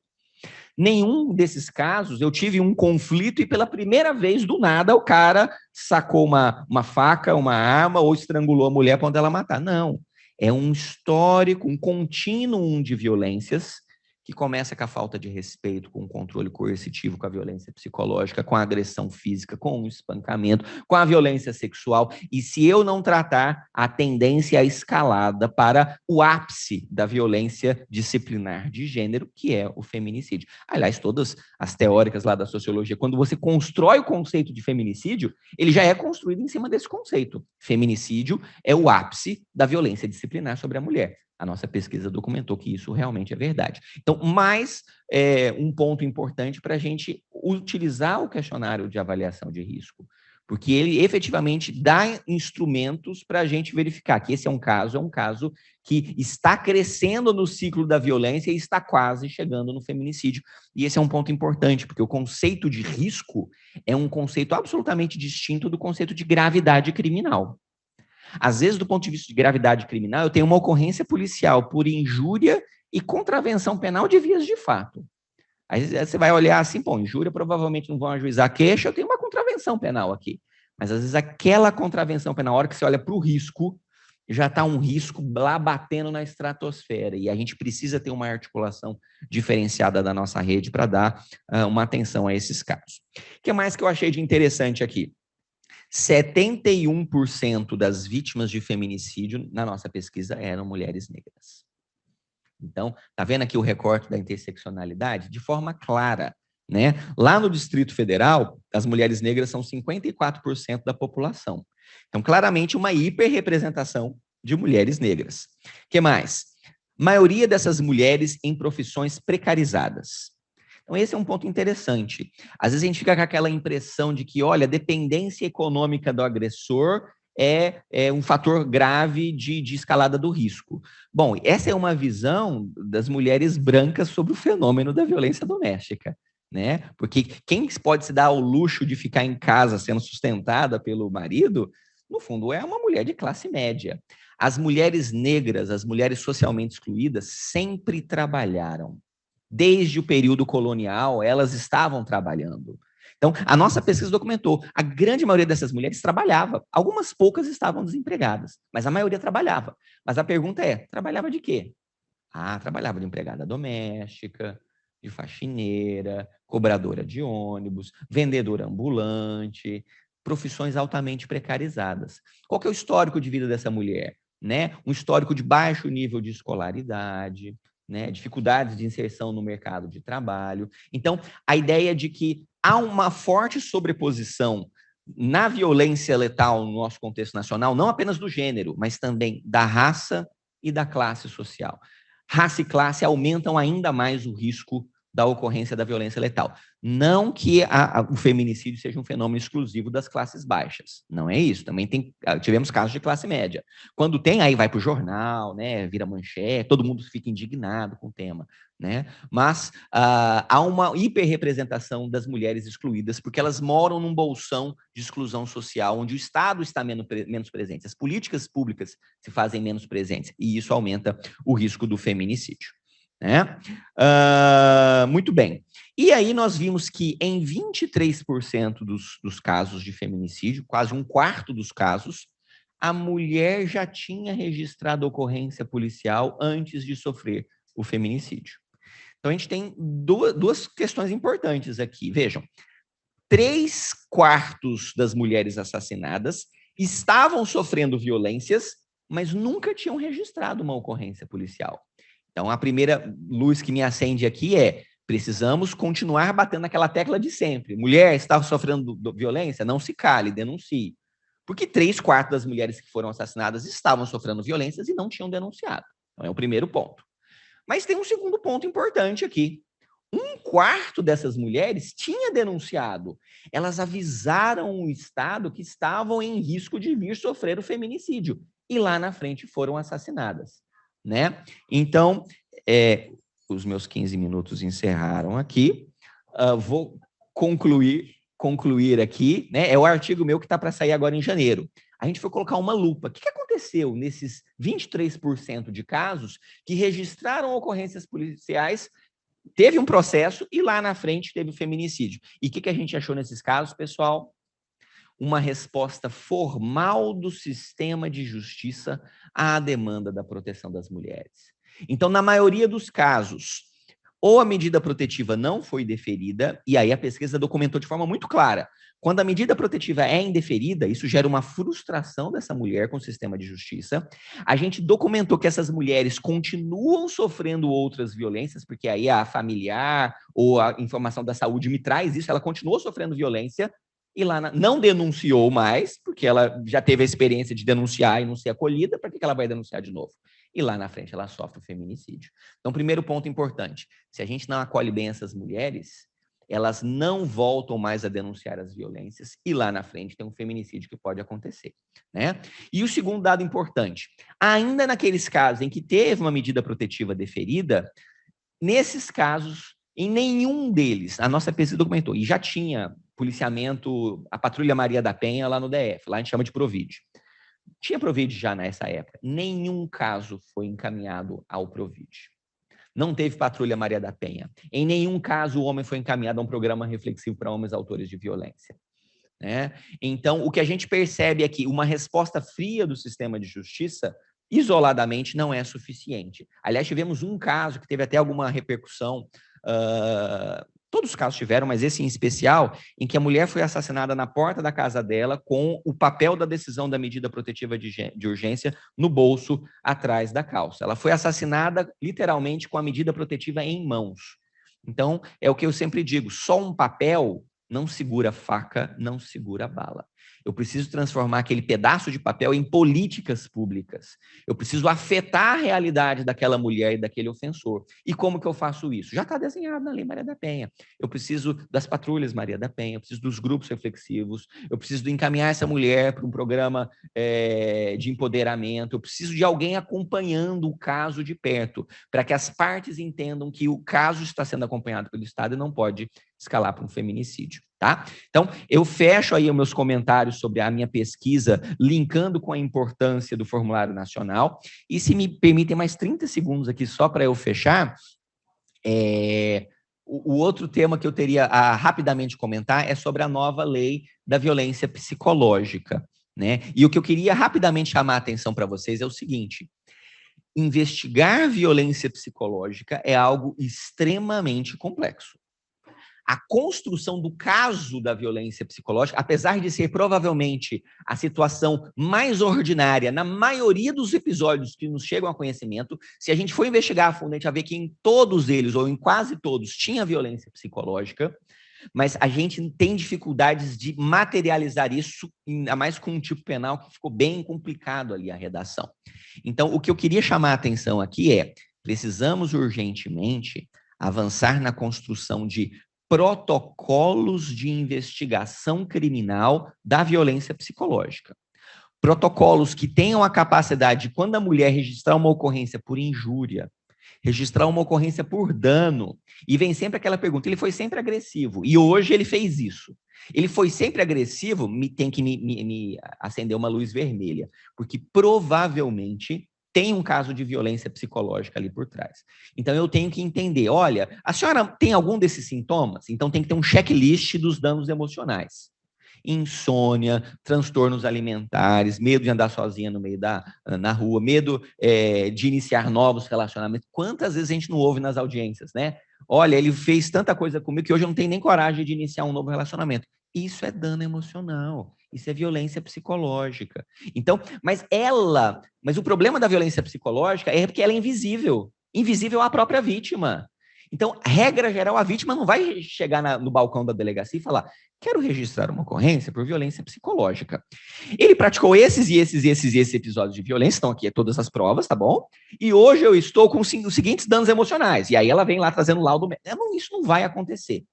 Speaker 4: Nenhum desses casos eu tive um conflito e pela primeira vez, do nada, o cara sacou uma faca, uma arma ou estrangulou a mulher para onde ela matar. Não. É um histórico, um contínuo de violências que começa com a falta de respeito, com o controle coercitivo, com a violência psicológica, com a agressão física, com o espancamento, com a violência sexual. E se eu não tratar, a tendência é a escalada para o ápice da violência disciplinar de gênero, que é o feminicídio. Aliás, todas as teóricas lá da sociologia, quando você constrói o conceito de feminicídio, ele já é construído em cima desse conceito. Feminicídio é o ápice da violência disciplinar sobre a mulher. A nossa pesquisa documentou que isso realmente é verdade. Então, mais um ponto importante para a gente utilizar o questionário de avaliação de risco, porque ele efetivamente dá instrumentos para a gente verificar que esse é um caso que está crescendo no ciclo da violência e está quase chegando no feminicídio. E esse é um ponto importante, porque o conceito de risco é um conceito absolutamente distinto do conceito de gravidade criminal. Às vezes, do ponto de vista de gravidade criminal, eu tenho uma ocorrência policial por injúria e contravenção penal de vias de fato. Aí você vai olhar assim, pô, injúria provavelmente não vão ajuizar a queixa, eu tenho uma contravenção penal aqui. Mas, às vezes, aquela contravenção penal, na hora que você olha para o risco, já está um risco lá batendo na estratosfera. E a gente precisa ter uma articulação diferenciada da nossa rede para dar uma atenção a esses casos. O que mais que eu achei de interessante aqui? 71% das vítimas de feminicídio na nossa pesquisa eram mulheres negras. Então, tá vendo aqui o recorte da interseccionalidade? De forma clara, né? Lá no Distrito Federal, as mulheres negras são 54% da população. Então, claramente, uma hiperrepresentação de mulheres negras. O que mais? Maioria dessas mulheres em profissões precarizadas. Então, esse é um ponto interessante. Às vezes a gente fica com aquela impressão de que, olha, a dependência econômica do agressor é um fator grave de escalada do risco. Bom, essa é uma visão das mulheres brancas sobre o fenômeno da violência doméstica, né? Porque quem pode se dar ao luxo de ficar em casa sendo sustentada pelo marido, no fundo, é uma mulher de classe média. As mulheres negras, as mulheres socialmente excluídas, sempre trabalharam. Desde o período colonial, elas estavam trabalhando. Então, a nossa pesquisa documentou, a grande maioria dessas mulheres trabalhava. Algumas poucas estavam desempregadas, mas a maioria trabalhava. Mas a pergunta é, trabalhava de quê? Trabalhava de empregada doméstica, de faxineira, cobradora de ônibus, vendedora ambulante, profissões altamente precarizadas. Qual que é o histórico de vida dessa mulher? Né? Um histórico de baixo nível de escolaridade, né, dificuldades de inserção no mercado de trabalho. Então, a ideia de que há uma forte sobreposição na violência letal no nosso contexto nacional, não apenas do gênero, mas também da raça e da classe social. Raça e classe aumentam ainda mais o risco da ocorrência da violência letal. Não que o feminicídio seja um fenômeno exclusivo das classes baixas. Não é isso. Também tivemos casos de classe média. Quando tem, aí vai para o jornal, né, vira manchete, todo mundo fica indignado com o tema. Né? Mas há uma hiperrepresentação das mulheres excluídas, porque elas moram num bolsão de exclusão social, onde o Estado está menos presente. As políticas públicas se fazem menos presentes, e isso aumenta o risco do feminicídio. Né? Muito bem. E aí nós vimos que em 23% dos casos de feminicídio, quase um quarto dos casos, a mulher já tinha registrado ocorrência policial antes de sofrer o feminicídio. Então a gente tem duas questões importantes aqui. Vejam, 3/4 das mulheres assassinadas estavam sofrendo violências, mas nunca tinham registrado uma ocorrência policial. Então, a primeira luz que me acende aqui é: precisamos continuar batendo naquela tecla de sempre. Mulher, está sofrendo violência? Não se cale, denuncie. Porque 3/4 das mulheres que foram assassinadas estavam sofrendo violências e não tinham denunciado. Então, é o primeiro ponto. Mas tem um segundo ponto importante aqui. 1/4 dessas mulheres tinha denunciado. Elas avisaram o Estado que estavam em risco de vir sofrer o feminicídio. E lá na frente foram assassinadas, né? Então, os meus 15 minutos encerraram aqui. Vou concluir aqui, né? É o artigo meu que está para sair agora em janeiro. A gente foi colocar uma lupa. O que aconteceu nesses 23% de casos que registraram ocorrências policiais, teve um processo e lá na frente teve o feminicídio? E o que a gente achou nesses casos, pessoal? Uma resposta formal do sistema de justiça à demanda da proteção das mulheres. Então, na maioria dos casos, ou a medida protetiva não foi deferida, e aí a pesquisa documentou de forma muito clara. Quando a medida protetiva é indeferida, isso gera uma frustração dessa mulher com o sistema de justiça. A gente documentou que essas mulheres continuam sofrendo outras violências, porque aí a familiar ou a informação da saúde me traz isso, ela continuou sofrendo violência, e lá não denunciou mais, porque ela já teve a experiência de denunciar e não ser acolhida, para que ela vai denunciar de novo? E lá na frente ela sofre o feminicídio. Então, primeiro ponto importante, se a gente não acolhe bem essas mulheres, elas não voltam mais a denunciar as violências e lá na frente tem um feminicídio que pode acontecer, né? E o segundo dado importante, ainda naqueles casos em que teve uma medida protetiva deferida, nesses casos, em nenhum deles, a nossa pesquisa documentou, e já tinha policiamento, a Patrulha Maria da Penha lá no DF, lá a gente chama de Provide. Tinha Provide já nessa época. Nenhum caso foi encaminhado ao Provide. Não teve Patrulha Maria da Penha. Em nenhum caso o homem foi encaminhado a um programa reflexivo para homens autores de violência, né? Então, o que a gente percebe é que uma resposta fria do sistema de justiça, isoladamente, não é suficiente. Aliás, tivemos um caso que teve até alguma repercussão, todos os casos tiveram, mas esse em especial, em que a mulher foi assassinada na porta da casa dela com o papel da decisão da medida protetiva de urgência no bolso atrás da calça. Ela foi assassinada literalmente com a medida protetiva em mãos. Então, é o que eu sempre digo, só um papel não segura faca, não segura bala. Eu preciso transformar aquele pedaço de papel em políticas públicas. Eu preciso afetar a realidade daquela mulher e daquele ofensor. E como que eu faço isso? Já está desenhado na Lei Maria da Penha. Eu preciso das patrulhas Maria da Penha, eu preciso dos grupos reflexivos, eu preciso de encaminhar essa mulher para um programa de empoderamento, eu preciso de alguém acompanhando o caso de perto, para que as partes entendam que o caso está sendo acompanhado pelo Estado e não pode escalar para um feminicídio, tá? Então, eu fecho aí os meus comentários sobre a minha pesquisa, linkando com a importância do Formulário Nacional, e se me permitem mais 30 segundos aqui só para eu fechar, o outro tema que eu teria a rapidamente comentar é sobre a nova lei da violência psicológica, né? E o que eu queria rapidamente chamar a atenção para vocês é o seguinte: investigar violência psicológica é algo extremamente complexo. A construção do caso da violência psicológica, apesar de ser provavelmente a situação mais ordinária na maioria dos episódios que nos chegam a conhecimento, se a gente for investigar a fundo, a gente vai ver que em todos eles, ou em quase todos, tinha violência psicológica, mas a gente tem dificuldades de materializar isso, ainda mais com um tipo penal que ficou bem complicado ali a redação. Então, o que eu queria chamar a atenção aqui é, precisamos urgentemente avançar na construção de protocolos de investigação criminal da violência psicológica. Protocolos que tenham a capacidade de, quando a mulher registrar uma ocorrência por injúria, registrar uma ocorrência por dano, e vem sempre aquela pergunta, ele foi sempre agressivo, e hoje ele fez isso. Ele foi sempre agressivo, tem que me acender uma luz vermelha, porque provavelmente tem um caso de violência psicológica ali por trás. Então, eu tenho que entender, olha, a senhora tem algum desses sintomas? Então, tem que ter um checklist dos danos emocionais. Insônia, transtornos alimentares, medo de andar sozinha no meio na rua, medo de iniciar novos relacionamentos. Quantas vezes a gente não ouve nas audiências, né? Olha, ele fez tanta coisa comigo que hoje eu não tenho nem coragem de iniciar um novo relacionamento. Isso é dano emocional, isso é violência psicológica. Então, mas o problema da violência psicológica é porque ela é invisível à própria vítima. Então, regra geral, a vítima não vai chegar no balcão da delegacia e falar: quero registrar uma ocorrência por violência psicológica. Ele praticou esses episódios de violência, estão aqui todas as provas, tá bom? E hoje eu estou com os seguintes danos emocionais. E aí ela vem lá trazendo laudo. Isso não vai acontecer.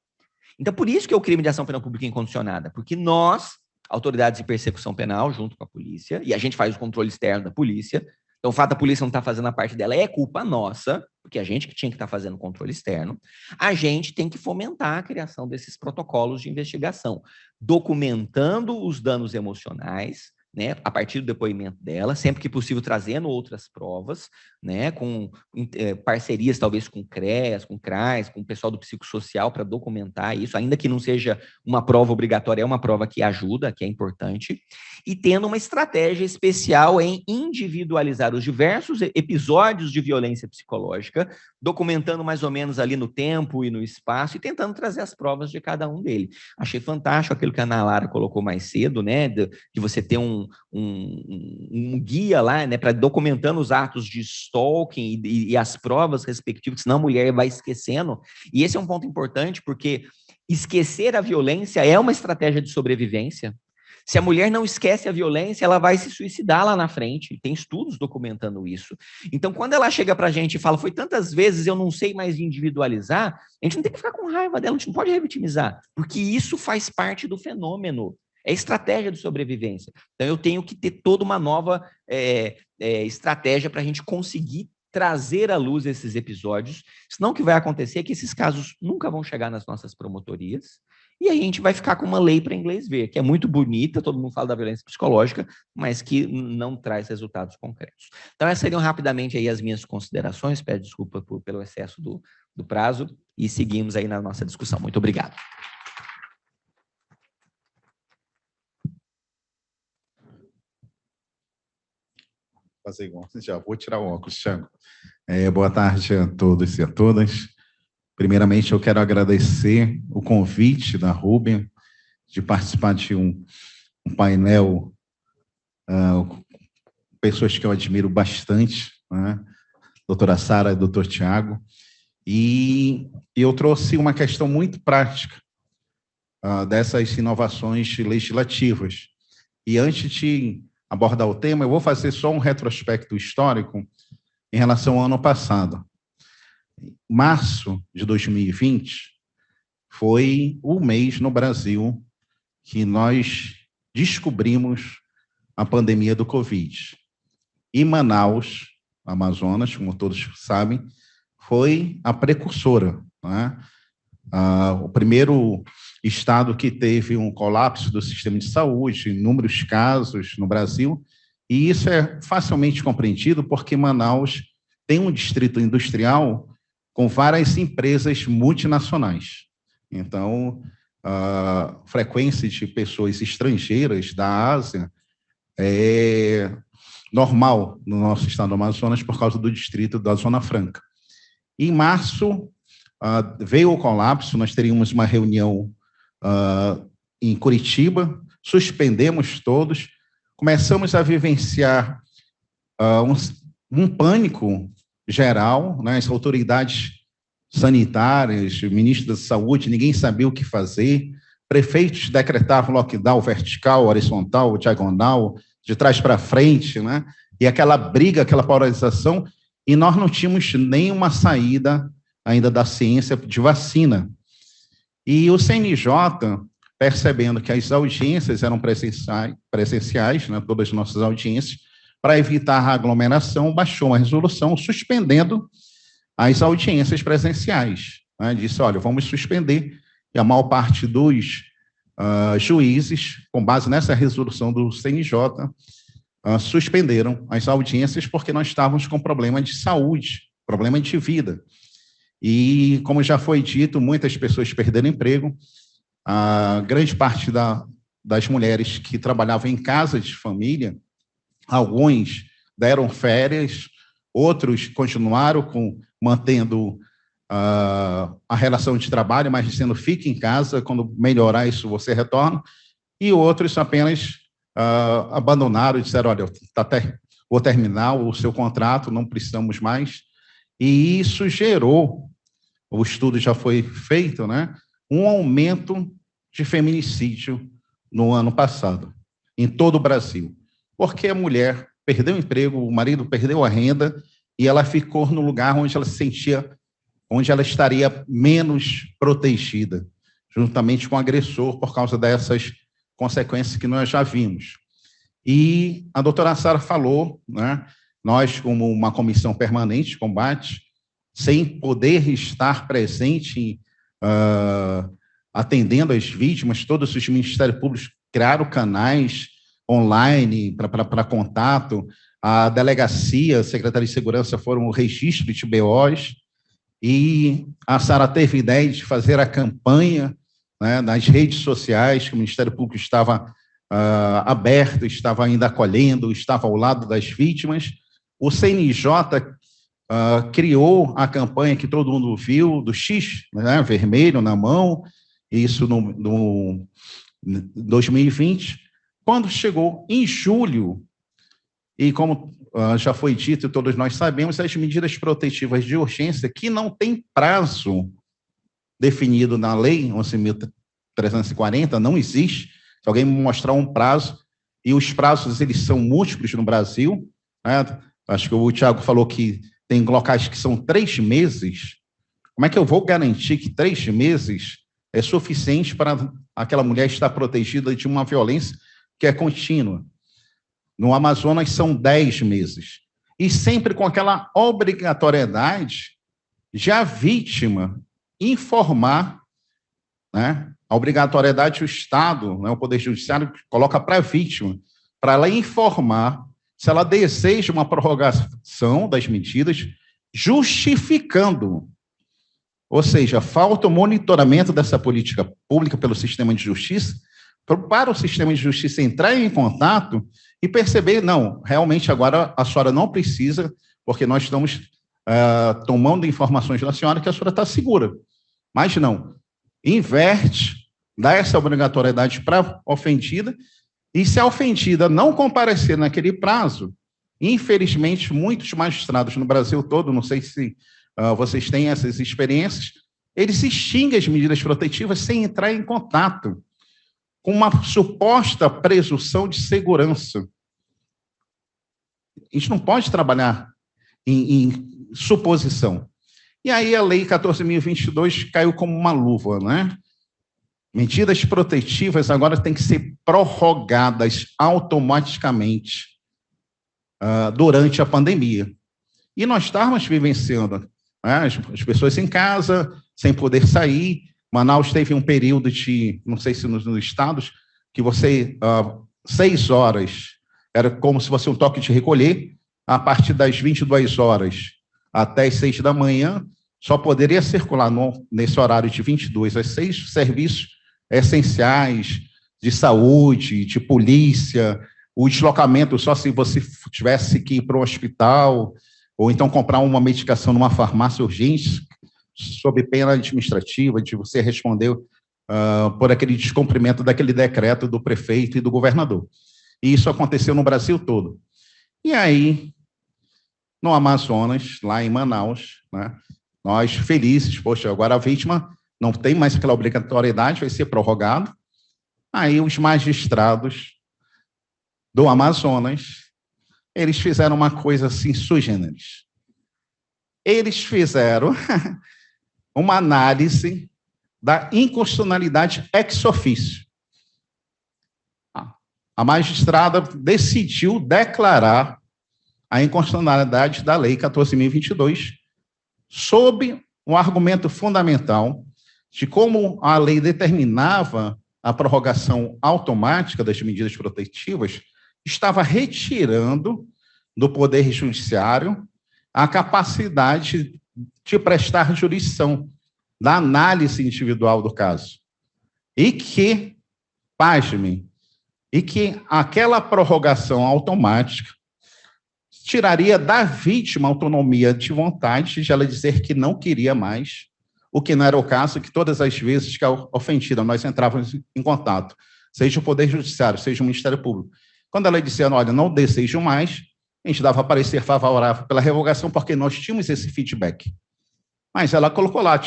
Speaker 4: Então, por isso que é o crime de ação penal pública incondicionada, porque nós, autoridades de persecução penal, junto com a polícia, e a gente faz o controle externo da polícia. Então, o fato da polícia não estar fazendo a parte dela é culpa nossa, porque a gente que tinha que estar fazendo o controle externo. A gente tem que fomentar a criação desses protocolos de investigação, documentando os danos emocionais, né, a partir do depoimento dela, sempre que possível trazendo outras provas, né, com parcerias talvez com CREAS, com CRAS, com o pessoal do psicossocial para documentar isso, ainda que não seja uma prova obrigatória, é uma prova que ajuda, que é importante, e tendo uma estratégia especial em individualizar os diversos episódios de violência psicológica, documentando mais ou menos ali no tempo e no espaço e tentando trazer as provas de cada um deles. Achei fantástico aquilo que a Ana Lara colocou mais cedo, né, de você ter um guia lá, né, para documentando os atos de stalking e as provas respectivas, senão a mulher vai esquecendo. E esse é um ponto importante, porque esquecer a violência é uma estratégia de sobrevivência. Se a mulher não esquece a violência, ela vai se suicidar lá na frente. Tem estudos documentando isso. Então, quando ela chega para a gente e fala, foi tantas vezes, eu não sei mais individualizar, a gente não tem que ficar com raiva dela, a gente não pode revitimizar, porque isso faz parte do fenômeno. É estratégia de sobrevivência. Então, eu tenho que ter toda uma nova estratégia para a gente conseguir trazer à luz esses episódios. Senão, o que vai acontecer é que esses casos nunca vão chegar nas nossas promotorias e a gente vai ficar com uma lei para inglês ver, que é muito bonita, todo mundo fala da violência psicológica, mas que não traz resultados concretos. Então, essas seriam rapidamente aí as minhas considerações. Peço desculpa pelo excesso do prazo e seguimos aí na nossa discussão. Muito obrigado.
Speaker 5: Fazer igual, já vou tirar o óculos, Thiago. Boa tarde a todos e a todas. Primeiramente, eu quero agradecer o convite da Rubem de participar de um painel, pessoas que eu admiro bastante, né? Doutora Sara e doutor Tiago, e eu trouxe uma questão muito prática dessas inovações legislativas. E antes de abordar o tema, eu vou fazer só um retrospecto histórico em relação ao ano passado. Março de 2020 foi o mês no Brasil que nós descobrimos a pandemia do Covid. E Manaus, Amazonas, como todos sabem, foi a precursora, né? O primeiro estado que teve um colapso do sistema de saúde, inúmeros casos no Brasil, e isso é facilmente compreendido porque Manaus tem um distrito industrial com várias empresas multinacionais. Então, a frequência de pessoas estrangeiras da Ásia é normal no nosso estado do Amazonas por causa do distrito da Zona Franca. Em março, veio o colapso, nós teríamos uma reunião em Curitiba, suspendemos todos, começamos a vivenciar um pânico geral, né? As autoridades sanitárias, o ministro da Saúde, ninguém sabia o que fazer, prefeitos decretavam lockdown vertical, horizontal, diagonal, de trás para frente, né? E aquela briga, aquela polarização, e nós não tínhamos nenhuma saída ainda da ciência de vacina. E o CNJ, percebendo que as audiências eram presenciais, né, todas as nossas audiências, para evitar a aglomeração, baixou uma resolução suspendendo as audiências presenciais, né? Disse, olha, vamos suspender, e a maior parte dos juízes, com base nessa resolução do CNJ, suspenderam as audiências porque nós estávamos com problema de saúde, problema de vida. E, como já foi dito, muitas pessoas perderam emprego, a grande parte das mulheres que trabalhavam em casa de família, alguns deram férias, outros continuaram mantendo a relação de trabalho, mas dizendo, fique em casa, quando melhorar isso você retorna, e outros apenas abandonaram e disseram, olha, vou terminar o seu contrato, não precisamos mais. E isso gerou o estudo já foi feito, né, um aumento de feminicídio no ano passado, em todo o Brasil, porque a mulher perdeu o emprego, o marido perdeu a renda e ela ficou no lugar onde ela se sentia, onde ela estaria menos protegida, juntamente com o agressor, por causa dessas consequências que nós já vimos. E a doutora Sara falou, né, nós, como uma comissão permanente de combate, sem poder estar presente, atendendo as vítimas, todos os ministérios públicos criaram canais online para contato, a delegacia, a Secretaria de Segurança foram o registro de BOs, e a Sara teve a ideia de fazer a campanha, né, nas redes sociais, que o Ministério Público estava aberto, estava ainda acolhendo, estava ao lado das vítimas. O CNJ criou a campanha que todo mundo viu, do X, né, vermelho na mão, isso no 2020, quando chegou em julho, e como já foi dito e todos nós sabemos, as medidas protetivas de urgência, que não tem prazo definido na lei 11.340, não existe. Se alguém me mostrar um prazo, e os prazos eles são múltiplos no Brasil, né? Acho que o Tiago falou que tem locais que são 3 meses. Como é que eu vou garantir que 3 meses é suficiente para aquela mulher estar protegida de uma violência que é contínua? No Amazonas são 10 meses. E sempre com aquela obrigatoriedade de a vítima informar, né? A obrigatoriedade do Estado, né, o Poder Judiciário, coloca para a vítima, para ela informar se ela deseja uma prorrogação das medidas, justificando. Ou seja, falta o monitoramento dessa política pública pelo sistema de justiça, para o sistema de justiça entrar em contato e perceber, não, realmente agora a senhora não precisa, porque nós estamos tomando informações da senhora que a senhora está segura. Mas não, inverte, dá essa obrigatoriedade para a ofendida, e se a ofendida não comparecer naquele prazo, infelizmente, muitos magistrados no Brasil todo, não sei se vocês têm essas experiências, eles extinguem as medidas protetivas sem entrar em contato, com uma suposta presunção de segurança. A gente não pode trabalhar em suposição. E aí a Lei 14.022 caiu como uma luva, né? Medidas protetivas agora têm que ser prorrogadas automaticamente durante a pandemia. E nós estávamos vivenciando, né, as pessoas em casa, sem poder sair. Manaus teve um período de, não sei se nos estados, que você, 6 horas, era como se fosse um toque de recolher, a partir das 22 horas até as 6 da manhã, só poderia circular nesse horário de 22 às 6 serviços essenciais de saúde, de polícia, o deslocamento só se você tivesse que ir para um hospital, ou então comprar uma medicação numa farmácia urgente, sob pena administrativa, de você responder por aquele descumprimento daquele decreto do prefeito e do governador. E isso aconteceu no Brasil todo. E aí, no Amazonas, lá em Manaus, né, nós felizes, poxa, agora a vítima não tem mais aquela obrigatoriedade, vai ser prorrogado. Aí os magistrados do Amazonas, eles fizeram uma coisa assim, sui generis. Eles fizeram uma análise da inconstitucionalidade ex officio. A magistrada decidiu declarar a inconstitucionalidade da Lei 14.022 sob um argumento fundamental de como a lei determinava a prorrogação automática das medidas protetivas, estava retirando do Poder Judiciário a capacidade de prestar jurisdição da análise individual do caso. E que, pasmem, e que aquela prorrogação automática tiraria da vítima a autonomia de vontade de ela dizer que não queria mais, o que não era o caso, que todas as vezes que a ofendida nós entrávamos em contato, seja o Poder Judiciário, seja o Ministério Público, quando ela dizia, olha, não desejo mais, a gente dava parecer favorável pela revogação, porque nós tínhamos esse feedback. Mas ela colocou lá,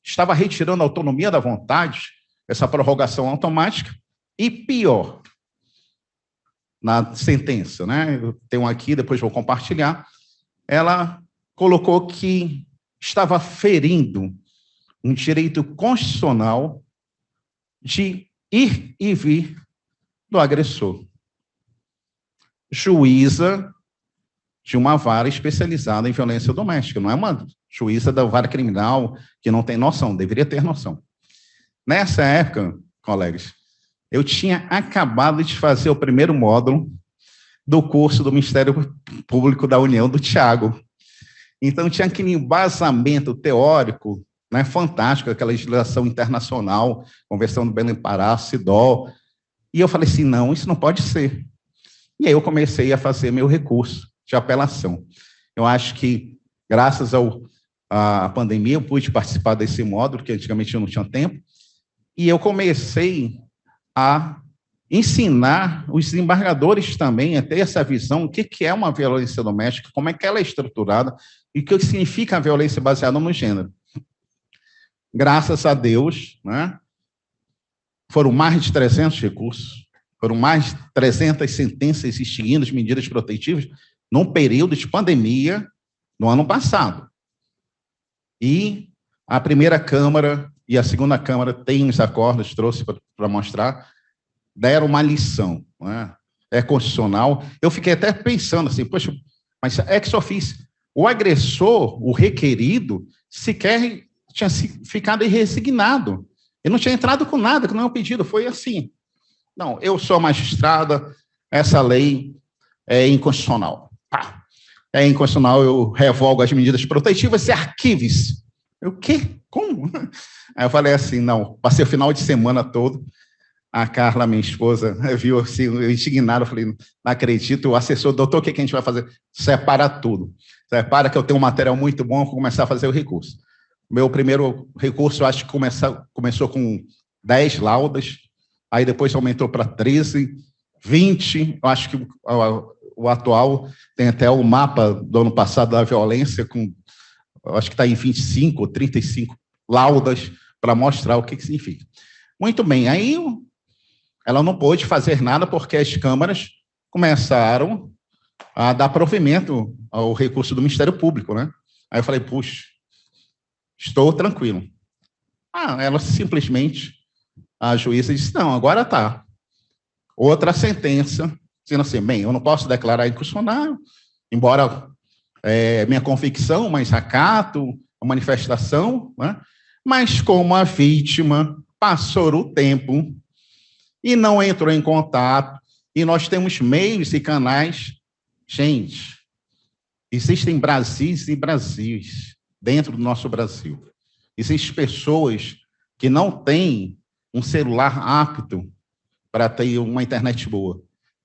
Speaker 5: estava retirando a autonomia da vontade, essa prorrogação automática, e pior, na sentença, né? Eu tenho aqui, depois vou compartilhar, ela colocou que estava ferindo um direito constitucional de ir e vir do agressor. Juíza de uma vara especializada em violência doméstica, não é uma juíza da vara criminal que não tem noção, deveria ter noção. Nessa época, colegas, eu tinha acabado de fazer o primeiro módulo do curso do Ministério Público da União do Tiago. Então, tinha aquele embasamento teórico, né, fantástico, aquela legislação internacional, Convenção do Belém Pará, CIDOL, e eu falei assim, não, isso não pode ser. E aí eu comecei a fazer meu recurso de apelação. Eu acho que, graças à pandemia, eu pude participar desse módulo, que antigamente eu não tinha tempo, e eu comecei a ensinar os desembargadores também a ter essa visão, o que é uma violência doméstica, como é que ela é estruturada, e o que significa a violência baseada no gênero. Graças a Deus, né, foram mais de 300 recursos, foram mais de 300 sentenças extinguindo as medidas protetivas num período de pandemia no ano passado. E a primeira Câmara e a segunda Câmara têm os acordos, trouxe para mostrar, deram uma lição, né? É constitucional. Eu fiquei até pensando assim, poxa, mas ex officio, o agressor, o requerido, sequer tinha ficado resignado. Ele não tinha entrado com nada, que não é um pedido, foi assim. Não, eu sou magistrada, essa lei é inconstitucional. É inconstitucional, eu revogo as medidas protetivas e arquive-se. O quê? Como? Aí eu falei assim, não, passei o final de semana todo, a Carla, minha esposa, viu assim, eu indignado, eu falei, não acredito, o assessor, doutor, o que a gente vai fazer? Separa tudo. Separa que eu tenho um material muito bom, vou começar a fazer o recurso. Meu primeiro recurso, eu acho que começou com 10 laudas, aí depois aumentou para 13, 20, eu acho que o atual tem até o mapa do ano passado da violência, eu acho que está em 25 ou 35 laudas para mostrar o que significa. Muito bem, aí ela não pôde fazer nada porque as câmaras começaram a dar provimento ao recurso do Ministério Público, né? Aí eu falei, puxa, estou tranquilo. Ela simplesmente, a juíza disse, não, agora está. Outra sentença, dizendo assim, bem, eu não posso declarar inconstitucional, embora minha convicção, mas acato, a manifestação, né? Mas como a vítima passou o tempo e não entrou em contato, e nós temos meios e canais, gente, existem Brasis e Brasis dentro do nosso Brasil. Existem pessoas que não têm um celular apto para ter uma internet boa.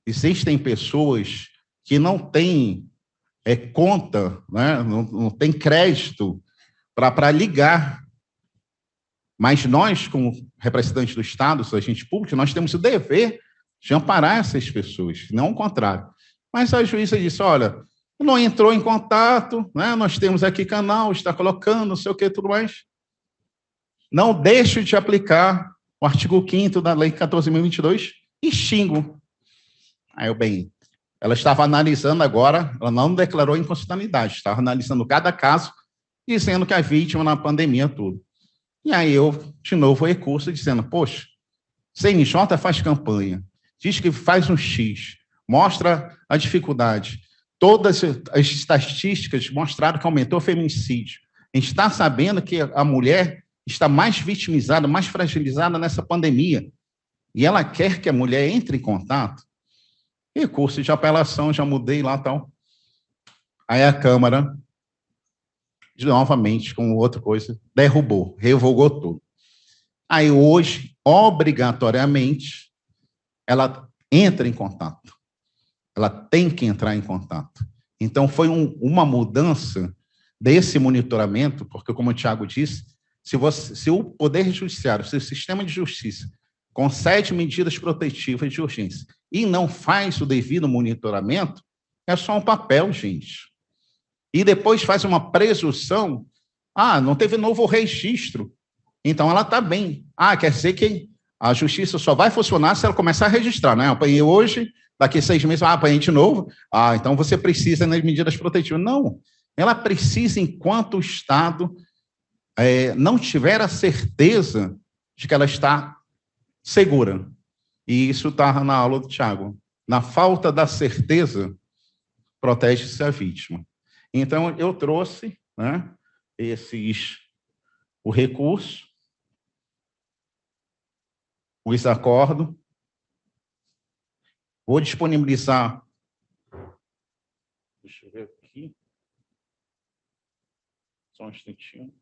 Speaker 5: Existem pessoas que não têm conta, né? não tem crédito para ligar. Mas nós, como representantes do Estado, agente público, nós temos o dever de amparar essas pessoas, não o contrário. Mas a juíza disse, olha, não entrou em contato, né? Nós temos aqui canal, está colocando, não sei o que, tudo mais. Não deixo de aplicar o artigo 5º da Lei 14.022 e extingo. Aí, bem, ela estava analisando agora, ela não declarou inconstitucionalidade, estava analisando cada caso, dizendo que a vítima na pandemia, tudo. E aí eu, de novo, o recurso dizendo, poxa, CNJ faz campanha, diz que faz um X, mostra a dificuldade. Todas as estatísticas mostraram que aumentou o feminicídio. A gente está sabendo que a mulher está mais vitimizada, mais fragilizada nessa pandemia. E ela quer que a mulher entre em contato. Recurso de apelação, já mudei lá e tal. Aí a Câmara, novamente, com outra coisa, derrubou, revogou tudo. Aí hoje, obrigatoriamente, ela entra em contato. Ela tem que entrar em contato. Então, foi uma mudança desse monitoramento, porque, como o Tiago disse, se o Poder Judiciário, se o sistema de justiça concede medidas protetivas de urgência e não faz o devido monitoramento, é só um papel, gente. E depois faz uma presunção Ah, não teve novo registro. Então, ela está bem. Ah, quer dizer que a justiça só vai funcionar se ela começar a registrar, né? Apanhei hoje, daqui a 6 meses, apanhei de novo. Ah, então você precisa das medidas protetivas. Não, ela precisa enquanto o Estado não tiver a certeza de que ela está segura. E isso está na aula do Tiago. Na falta da certeza, protege-se a vítima. Então, eu trouxe, né, o recurso, os acordos, vou disponibilizar, deixa eu ver aqui, só um instantinho.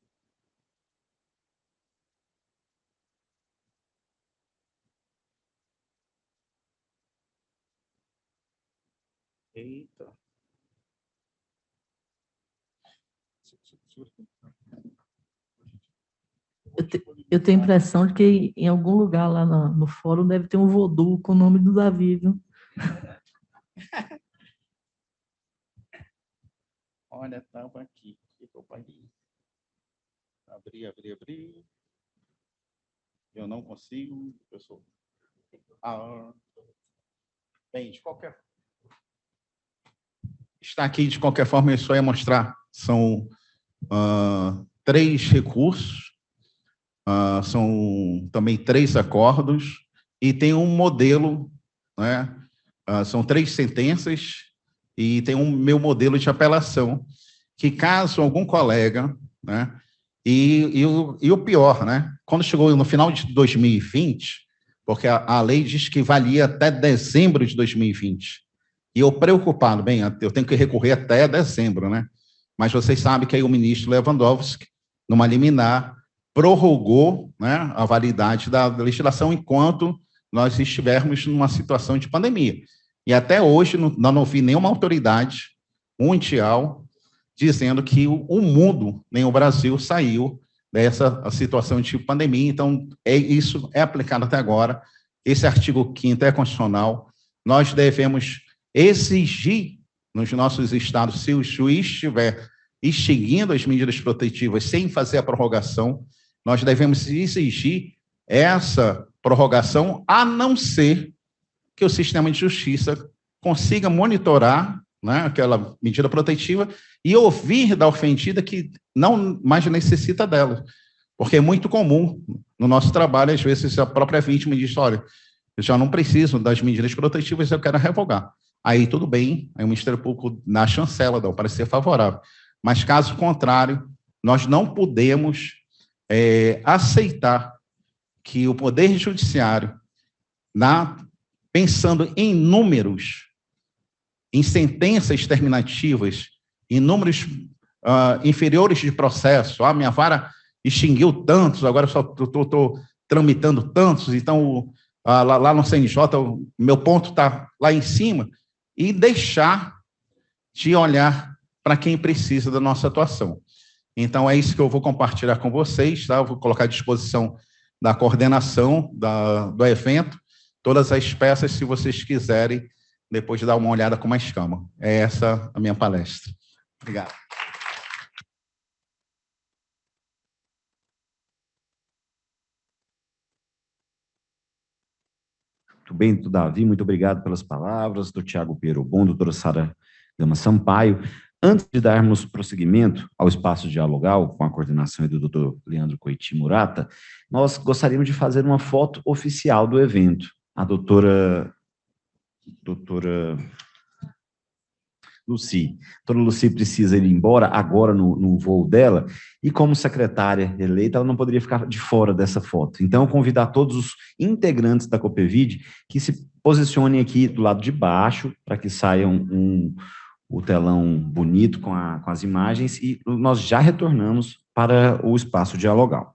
Speaker 5: Eita.
Speaker 3: Eu tenho a impressão de que em algum lugar lá no fórum deve ter um voodoo com o nome do Davi, viu?
Speaker 5: Olha, estava aqui. Abri. Eu não consigo. Bem, de qualquer... Está aqui, de qualquer forma, eu só ia mostrar. São 3 recursos, são também 3 acordos, e tem um modelo, né? São 3 sentenças, e tem um meu modelo de apelação, que caso algum colega, né? E o pior, né? Quando chegou no final de 2020, porque a lei diz que valia até dezembro de 2020, e eu preocupado, bem, eu tenho que recorrer até dezembro, né? Mas vocês sabem que aí o ministro Lewandowski, numa liminar, prorrogou, né, a validade da legislação enquanto nós estivermos numa situação de pandemia. E até hoje não vi nenhuma autoridade mundial dizendo que o mundo, nem o Brasil, saiu dessa situação de pandemia. Então, isso é aplicado até agora. Esse artigo 5º é constitucional. Nós devemos exigir nos nossos estados, se o juiz estiver extinguindo as medidas protetivas sem fazer a prorrogação, nós devemos exigir essa prorrogação, a não ser que o sistema de justiça consiga monitorar, né, aquela medida protetiva e ouvir da ofendida que não mais necessita dela. Porque é muito comum no nosso trabalho, às vezes a própria vítima diz, olha, eu já não preciso das medidas protetivas, eu quero revogar. Aí tudo bem, aí o Ministério Público, na chancela, dá o parecer favorável. Mas, caso contrário, nós não podemos aceitar que o Poder Judiciário, pensando em números, em sentenças terminativas, em números inferiores de processo, minha vara extinguiu tantos, agora só estou tramitando tantos, então lá no CNJ o meu ponto está lá em cima, e deixar de olhar para quem precisa da nossa atuação. Então, é isso que eu vou compartilhar com vocês, tá? Eu vou colocar à disposição da coordenação do evento, todas as peças, se vocês quiserem, depois de dar uma olhada com mais calma. É essa a minha palestra. Obrigado.
Speaker 1: Muito bem, doutor Davi, muito obrigado pelas palavras, do Tiago Pierobon, doutora Sara Gama Sampaio. Antes de darmos prosseguimento ao espaço dialogal, com a coordenação do doutor Leandro Coiti Murata, nós gostaríamos de fazer uma foto oficial do evento. A doutora Lucy. A doutora Lucy precisa ir embora agora no voo dela, e como secretária eleita, ela não poderia ficar de fora dessa foto. Então, convidar todos os integrantes da Copevide que se posicionem aqui do lado de baixo, para que saiam o telão bonito com as imagens, e nós já retornamos para o espaço dialogal.